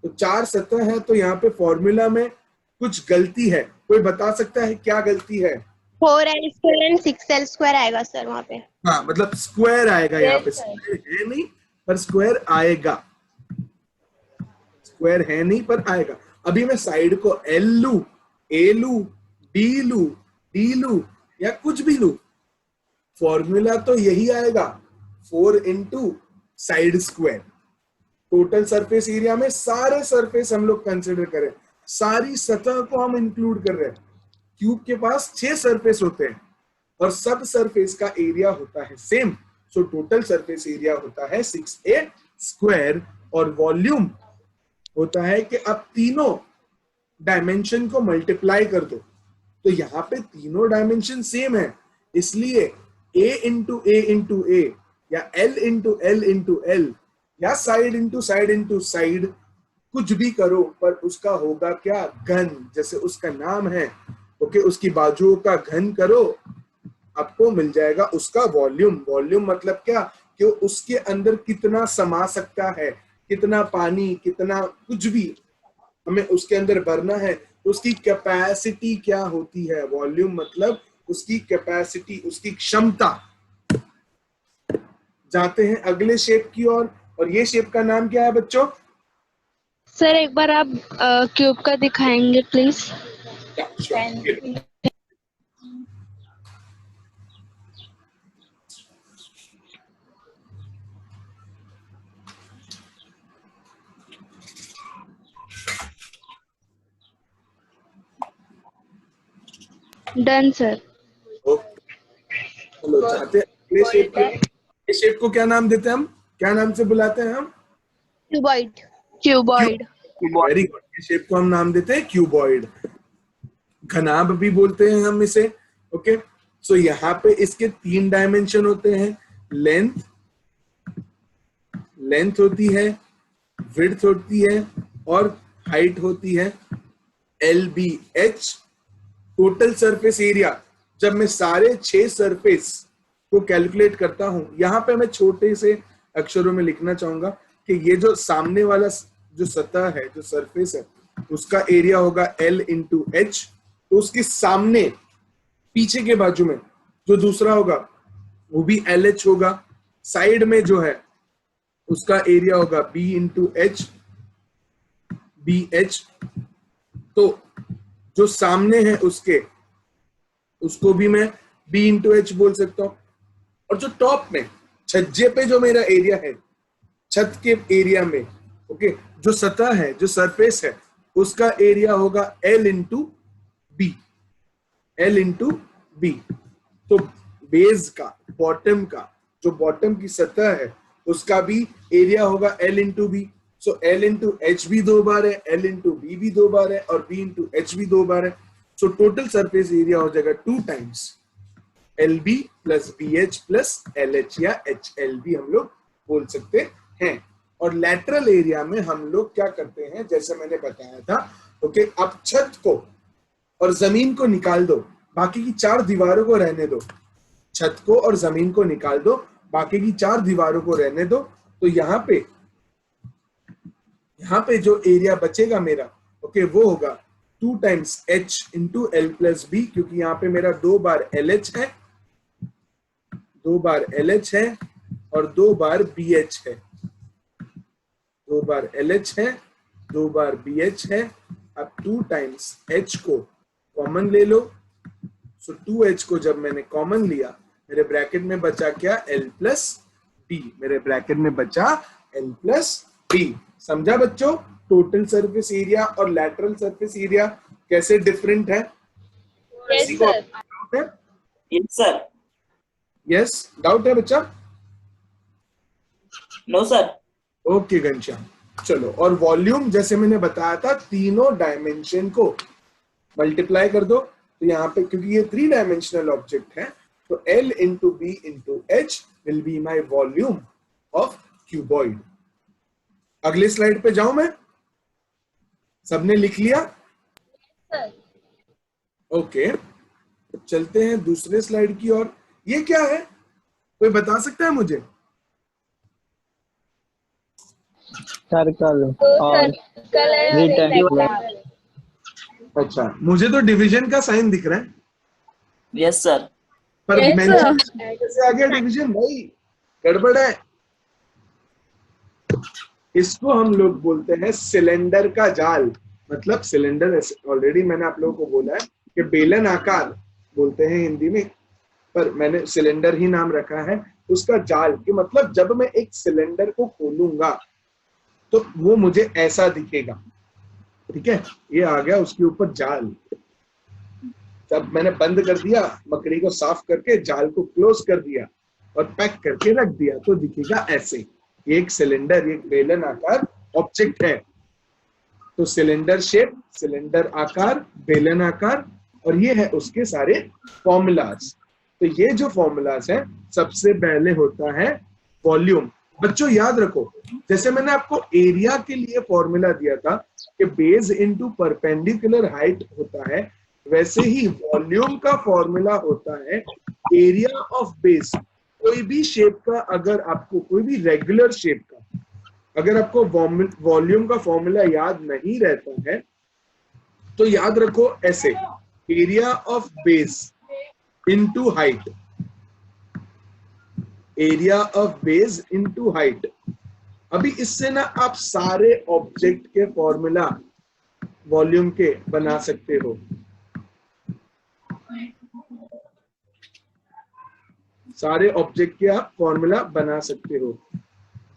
तो 4 सतह है, तो यहाँ पे फॉर्मूला में कुछ गलती है, कोई बता सकता है क्या गलती है? 4l² एंड 6l² आएगा सर वहाँ पे। हाँ, मतलब स्क्वायर आएगा यहाँ पे, स्क्वायर है नहीं पर स्क्वायर आएगा, स्क्वायर है नहीं पर आएगा। अभी मैं साइड को L लू, A लू, D लू, D लू या कुछ भी लू, फॉर्मूला तो यही आएगा, 4 into side square. Total surface area में सारे सरफेस हम लोग कंसिडर करें, सारी सतह को हम इंक्लूड कर रहे हैं। क्यूब के पास 6 सरफेस होते हैं और सब सरफेस का एरिया होता है same, so total surface area होता है 6a²। और वॉल्यूम होता है कि अब तीनों डायमेंशन को मल्टीप्लाई कर दो, तो यहाँ पे तीनों डायमेंशन सेम है, इसलिए a into a into a या L into L into L या साइड इंटू साइड कुछ भी करो, पर उसका होगा क्या? घन, जैसे उसका नाम है। ओके, उसकी बाजुओं का घन करो, आपको मिल जाएगा उसका वॉल्यूम। वॉल्यूम मतलब क्या? कि उसके अंदर कितना समा सकता है, कितना पानी, कितना कुछ भी हमें उसके अंदर भरना है, तो उसकी कैपेसिटी क्या होती है? वॉल्यूम मतलब उसकी कैपेसिटी, उसकी क्षमता। जाते हैं अगले शेप की ओर, और ये शेप का नाम क्या है बच्चों? सर एक बार आप क्यूब का दिखाएंगे प्लीज। Done sir. चलो चाहते हैं अगले शेप की। इस शेप को क्या नाम देते हैं हम? क्या नाम से बुलाते हैं हम? क्यूबॉइड। क्यूबॉइड। Very good. इस शेप को हम नाम देते हैं क्यूबॉइड, घनाभ भी बोलते हैं हम इसे। ओके, सो यहाँ पे इसके 3 डायमेंशन होते हैं, लेंथ होती है, विड्थ होती है और हाइट होती है। LBH total surface area. जब मैं सारे 6 सरफेस को कैलकुलेट करता हूं, यहाँ पे मैं छोटे से अक्षरों में लिखना चाहूंगा कि ये जो सामने वाला जो सतह है, जो सरफेस है, उसका एरिया होगा L इंटू H। तो उसके सामने पीछे के बाजू में जो दूसरा होगा वो भी LH होगा। साइड में जो है उसका एरिया होगा B इंटू H, BH। तो जो सामने है उसको भी मैं B इंटू H बोल सकता हूं। और जो टॉप में छज्जे पे जो मेरा एरिया है, छत के एरिया में, ओके, जो सतह है, जो सरफेस है, उसका एरिया होगा L into B, L into B. तो बेस का, बॉटम का, जो बॉटम की सतह है, उसका भी एरिया होगा L इंटू बी। सो L इंटू H भी 2 बार है, L इंटू बी भी 2 बार है और B इंटू H भी 2 बार है। सो टोटल सरफेस एरिया हो जाएगा 2 times LB plus BH plus LH या HLB हम लोग बोल सकते हैं। और लैटरल एरिया में हम लोग क्या करते हैं, जैसे मैंने बताया था, ओके, अब छत को और जमीन को निकाल दो, बाकी की 4 दीवारों को रहने दो। छत को और जमीन को निकाल दो, बाकी की 4 दीवारों को रहने दो। तो यहाँ पे जो एरिया बचेगा मेरा, ओके, वो होगा 2 times H into L plus B, क्योंकि यहाँ पे मेरा 2 बार LH है, 2 बार LH है और 2 बार BH है, 2 बार LH है, 2 बार BH है। अब 2 टाइम्स H को कॉमन ले लो, सो 2H को जब मैंने कॉमन लिया, मेरे ब्रैकेट में बचा क्या? L plus B। मेरे ब्रैकेट में बचा L प्लस B। समझा बच्चों? टोटल सरफेस एरिया और लैटरल सरफेस एरिया कैसे डिफरेंट है? Yes sir. Yes sir. Yes, doubt है बच्चा? No sir. ओके घनश्याम, चलो। और वॉल्यूम जैसे मैंने बताया था, तीनों डायमेंशन को मल्टीप्लाई कर दो। तो यहाँ पे क्योंकि ये 3 डायमेंशनल ऑब्जेक्ट है, तो L into B into H will be my volume of cuboid. अगले स्लाइड पे जाऊं मैं? सबने लिख लिया? ओके, चलते हैं दूसरे स्लाइड की ओर। ये क्या है, कोई बता सकता है मुझे? सर्कल तो और सर्कल है और एक rectangle। रेक्टेंगल। अच्छा, मुझे तो डिवीजन का साइन दिख रहा है, यस सर। पर Yes, mention sir. कैसे आ गया डिवीजन? भाई गड़बड़ है। इसको हम लोग बोलते हैं सिलेंडर का जाल। मतलब सिलेंडर, ऑलरेडी मैंने आप लोगों को बोला है कि बेलन आकार बोलते हैं हिंदी में, पर मैंने सिलेंडर ही नाम रखा है। उसका जाल कि मतलब जब मैं एक सिलेंडर को खोलूंगा तो वो मुझे ऐसा दिखेगा। ठीक है, ये आ गया उसके ऊपर जाल। जब मैंने बंद कर दिया, मकड़ी को साफ करके जाल को क्लोज कर दिया और पैक करके रख दिया, तो दिखेगा ऐसे। ये एक सिलेंडर, एक बेलन आकार ऑब्जेक्ट है। तो सिलेंडर शेप, सिलेंडर आकार, बेलन आकार, और ये है उसके सारे फॉर्मूलाज। तो ये जो फॉर्मूलाज हैं, सबसे पहले होता है वॉल्यूम। बच्चों याद रखो, जैसे मैंने आपको एरिया के लिए फॉर्मूला दिया था कि बेस इनटू परपेंडिकुलर हाइट होता है, वैसे ही वॉल्यूम का फॉर्मूला होता है एरिया ऑफ बेस। कोई भी शेप का, अगर आपको कोई भी रेगुलर शेप का अगर आपको वॉल्यूम का फॉर्मूला याद नहीं रहता है, तो याद रखो ऐसे, area of base into height, area of base into height. अभी इससे ना आप सारे ऑब्जेक्ट के फॉर्मूला वॉल्यूम के बना सकते हो। सारे ऑब्जेक्ट के आप फॉर्मूला बना सकते हो।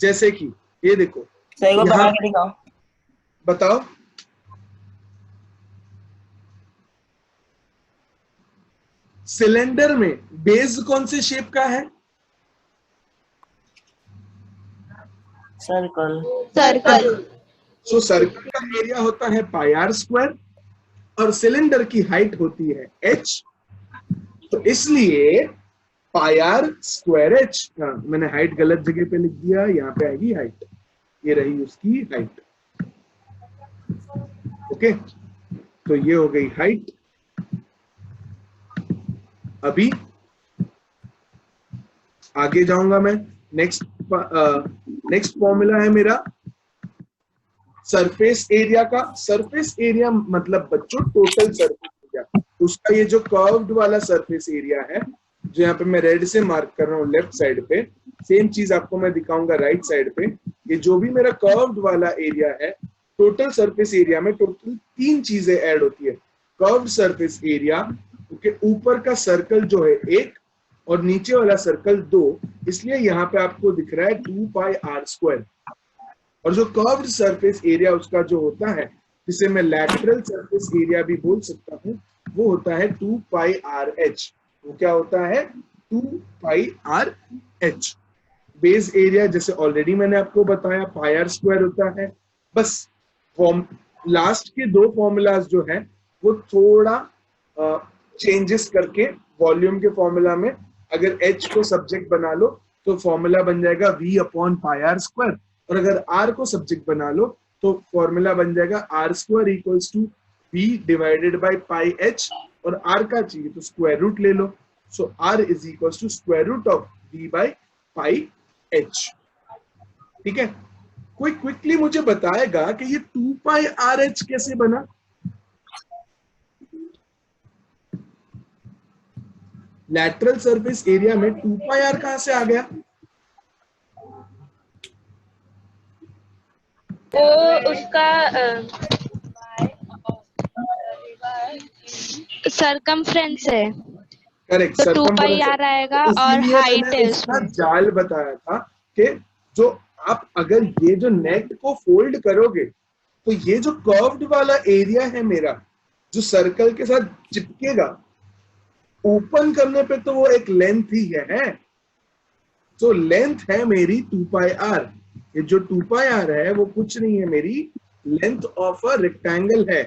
जैसे कि ये देखो, सही को बना यहाँ के दिखाओ। बताओ, सिलेंडर में बेस कौन से शेप का है? सर्कल। सर्कल। सो सर्कल का एरिया होता है पाई आर स्क्वायर और सिलेंडर की हाइट होती है h। तो इसलिए पाई आर स्क्वायर h। मैंने हाइट गलत जगह पे लिख दिया, यहाँ पे आएगी हाइट, ये रही उसकी हाइट। ओके, तो ये हो गई हाइट। अभी आगे जाऊंगा मैं। नेक्स्ट फॉर्मूला है मेरा सरफेस एरिया का। सरफेस एरिया मतलब बच्चों टोटल सरफेस एरिया। उसका ये जो कर्व्ड वाला सरफेस एरिया है, जो यहाँ पे मैं रेड से मार्क कर रहा हूँ लेफ्ट साइड पे, सेम चीज आपको मैं दिखाऊंगा राइट साइड पे। ये जो भी मेरा कर्व्ड वाला एरिया है, टोटल सरफेस एरिया में टोटल 3 चीजें ऐड होती है। कर्व्ड सरफेस एरिया के ऊपर का सर्कल जो है 1 और नीचे वाला सर्कल 2, इसलिए यहाँ पे आपको दिख रहा है 2 पाई आर स्क्वायर। और जो कर्व्ड सरफेस एरिया उसका जो होता है, जिसे मैं लैटरल सरफेस एरिया भी बोल सकता हूँ, वो होता है 2 पाई आर एच। वो क्या होता है? 2 pi R H. Base area जैसे ऑलरेडी मैंने आपको बताया पाई आर स्क्वायर होता है। बस लास्ट के 2 फॉर्मूलाज जो है वो थोड़ा चेंजेस करके वॉल्यूम के फॉर्मूला में अगर h को सब्जेक्ट बना लो तो फॉर्मूला बन जाएगा v upon pi r square, और अगर r को सब्जेक्ट बना लो तो फॉर्मूला बन जाएगा r square equals to v divided by pi h, और r का चाहिए तो स्क्वायर रूट ले लो। So r is equals to square root of v by pi h। ठीक है, कोई क्विकली मुझे बताएगा कि ये 2 पाई आर एच कैसे बना? लैटरल सरफेस एरिया में 2 पाई आर कहां से आ गया? वो उसका सरकमफ्रेंस है, करेक्ट, तो 2 पाई आर आएगा और हाइट है उसका उसमें। जाल बताया था कि जो आप अगर ये जो नेट को फोल्ड करोगे तो ये जो कर्व्ड वाला एरिया है मेरा, जो सर्कल के साथ चिपकेगा, ओपन करने पे तो वो एक लेंथ ही है। तो लेंथ है मेरी 2 पाई आर। ये जो 2 पाई आर है वो कुछ नहीं है, मेरी लेंथ ऑफ अ रेक्टेंगल है।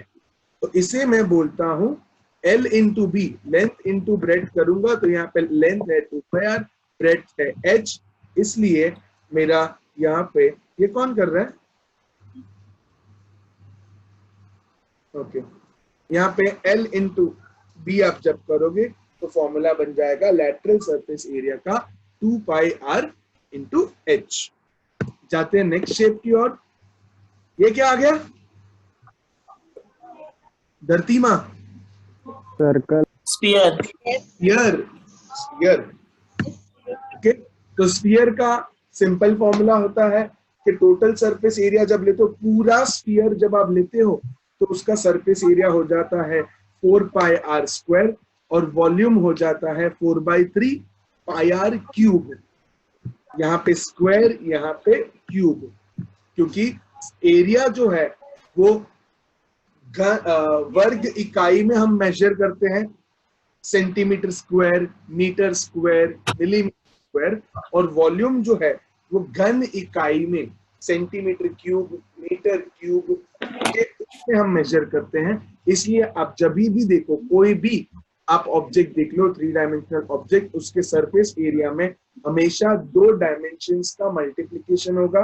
तो इसे मैं बोलता हूं L into B. Length into breadth करूंगा तो यहाँ पे लेंथ है 2 पाई आर, ब्रेथ है h, इसलिए मेरा यहाँ पे ये कौन कर रहा है? ओके, यहाँ पे L इंटू बी आप जब करोगे तो फॉर्मूला बन जाएगा लैटरल सरफेस एरिया का 2 पाई आर इंटू एच। जाते हैं नेक्स्ट शेप की ओर। ये क्या आ गया धरती माँ? Circle. Sphere. Sphere. Sphere. Okay, तो स्फीयर का सिंपल फॉर्मूला होता है कि टोटल सरफेस एरिया जब लेते हो, पूरा स्फीयर जब आप लेते हो तो उसका सरफेस एरिया हो जाता है 4 पाई आर स्क्वायर और वॉल्यूम हो जाता है 4/3 पाई आर क्यूब। यहाँ पे स्क्वायर, यहाँ पे क्यूब, क्योंकि एरिया जो है वो वर्ग इकाई में हम मेजर करते हैं, centimetre square, metre square, millimetre square, और वॉल्यूम जो है वो घन इकाई में सेंटीमीटर क्यूब, मीटर क्यूब में हम मेजर करते हैं। इसलिए आप जब भी देखो, कोई भी आप ऑब्जेक्ट देख लो, 3 डायमेंशनल ऑब्जेक्ट, उसके सरफेस एरिया में हमेशा 2 डायमेंशंस का मल्टीप्लिकेशन होगा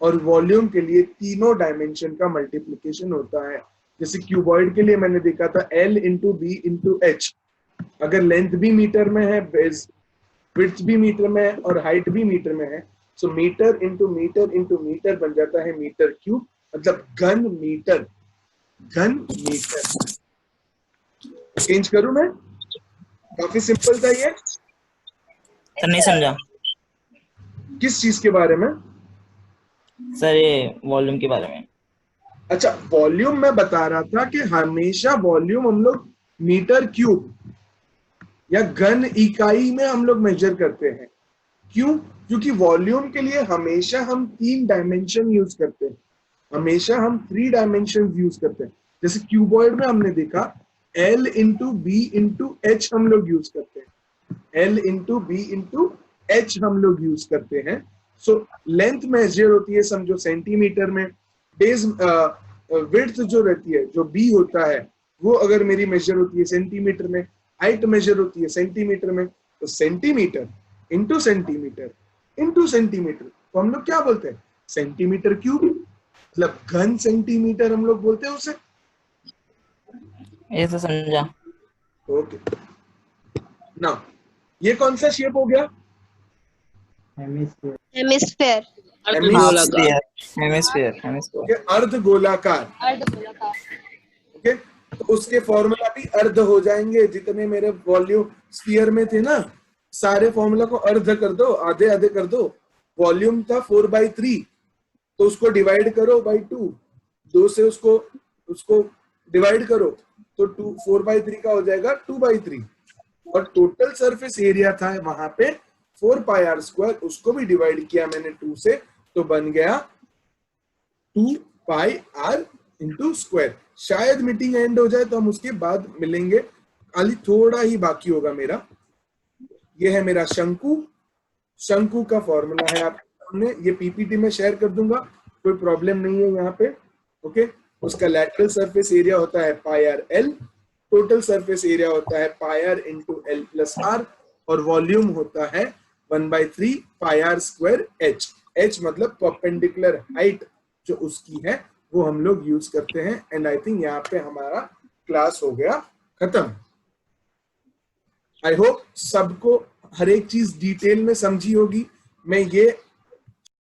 और वॉल्यूम के लिए 3 डायमेंशन का मल्टीप्लिकेशन होता है। जैसे क्यूबॉइड के लिए मैंने देखा था L into B into H. अगर लेंथ भी मीटर में है, विड्थ भी मीटर में है और हाइट भी मीटर में है, सो मीटर इंटू मीटर बन जाता है मीटर क्यूब, मतलब घन मीटर। घन मीटर चेंज करूं मैं? काफी सिंपल था ये। सर नहीं समझा। किस चीज के बारे में? सर ये वॉल्यूम के बारे में। अच्छा, वॉल्यूम मैं बता रहा था कि हमेशा वॉल्यूम हम लोग मीटर क्यूब या घन इकाई में हम लोग मेजर करते हैं। क्यों? क्योंकि वॉल्यूम के लिए हमेशा हम 3 डायमेंशन यूज करते हैं, हमेशा हम 3 डायमेंशन यूज करते हैं। जैसे क्यूबॉइड में हमने देखा L into B into H हम लोग यूज करते हैं, L into B into H हम लोग यूज करते हैं। सो लेंथ मेजर होती है, समझो सेंटीमीटर में। बेस विड्थ जो रहती है, जो बी होता है, वो अगर मेरी मेजर होती है सेंटीमीटर में, हाइट मेजर होती है सेंटीमीटर में, तो centimetre into centimetre into centimetre, तो हम लोग क्या बोलते हैं? सेंटीमीटर क्यूब, मतलब घन सेंटीमीटर हम लोग बोलते हैं उसे। ये तो समझा। ओके, नाउ ये कौन सा शेप हो गया? हेमिस्फीयर। हेमिस्फेयर। हेमिस्फीयर। ओके, अर्ध गोलाकार। ओके, तो उसके फॉर्मूला भी अर्ध हो जाएंगे। जितने मेरे वॉल्यूम स्फीयर में थे ना, सारे फॉर्मूला को अर्ध कर दो, आधे आधे कर दो। वॉल्यूम था 4/3, तो उसको डिवाइड करो बाई 2, 2 से उसको डिवाइड करो तो 4/3 का हो जाएगा 2/3। और टोटल सरफेस एरिया था वहां पे 4 पाई आर स्क्वायर, उसको भी डिवाइड किया मैंने 2 से, तो बन गया 2 पाई आर इंटू स्क्वायर। शायद मीटिंग एंड हो जाए तो हम उसके बाद मिलेंगे, खाली थोड़ा ही बाकी होगा मेरा। ये है मेरा शंकु। शंकु का फॉर्मूला है आपके सामने, ये पीपीटी में शेयर कर दूंगा, कोई प्रॉब्लम नहीं है यहाँ पे। ओके, उसका लैटरल सरफेस एरिया होता है pi r l, total surface area होता है pi r into l plus r, और वॉल्यूम होता है 1/3 pi r square h. H मतलब परपेंडिकुलर हाइट जो उसकी है, वो हम लोग यूज करते हैं। एंड आई थिंक यहाँ पे हमारा क्लास हो गया खत्म। आई होप सबको हर एक चीज डिटेल में समझी होगी। मैं ये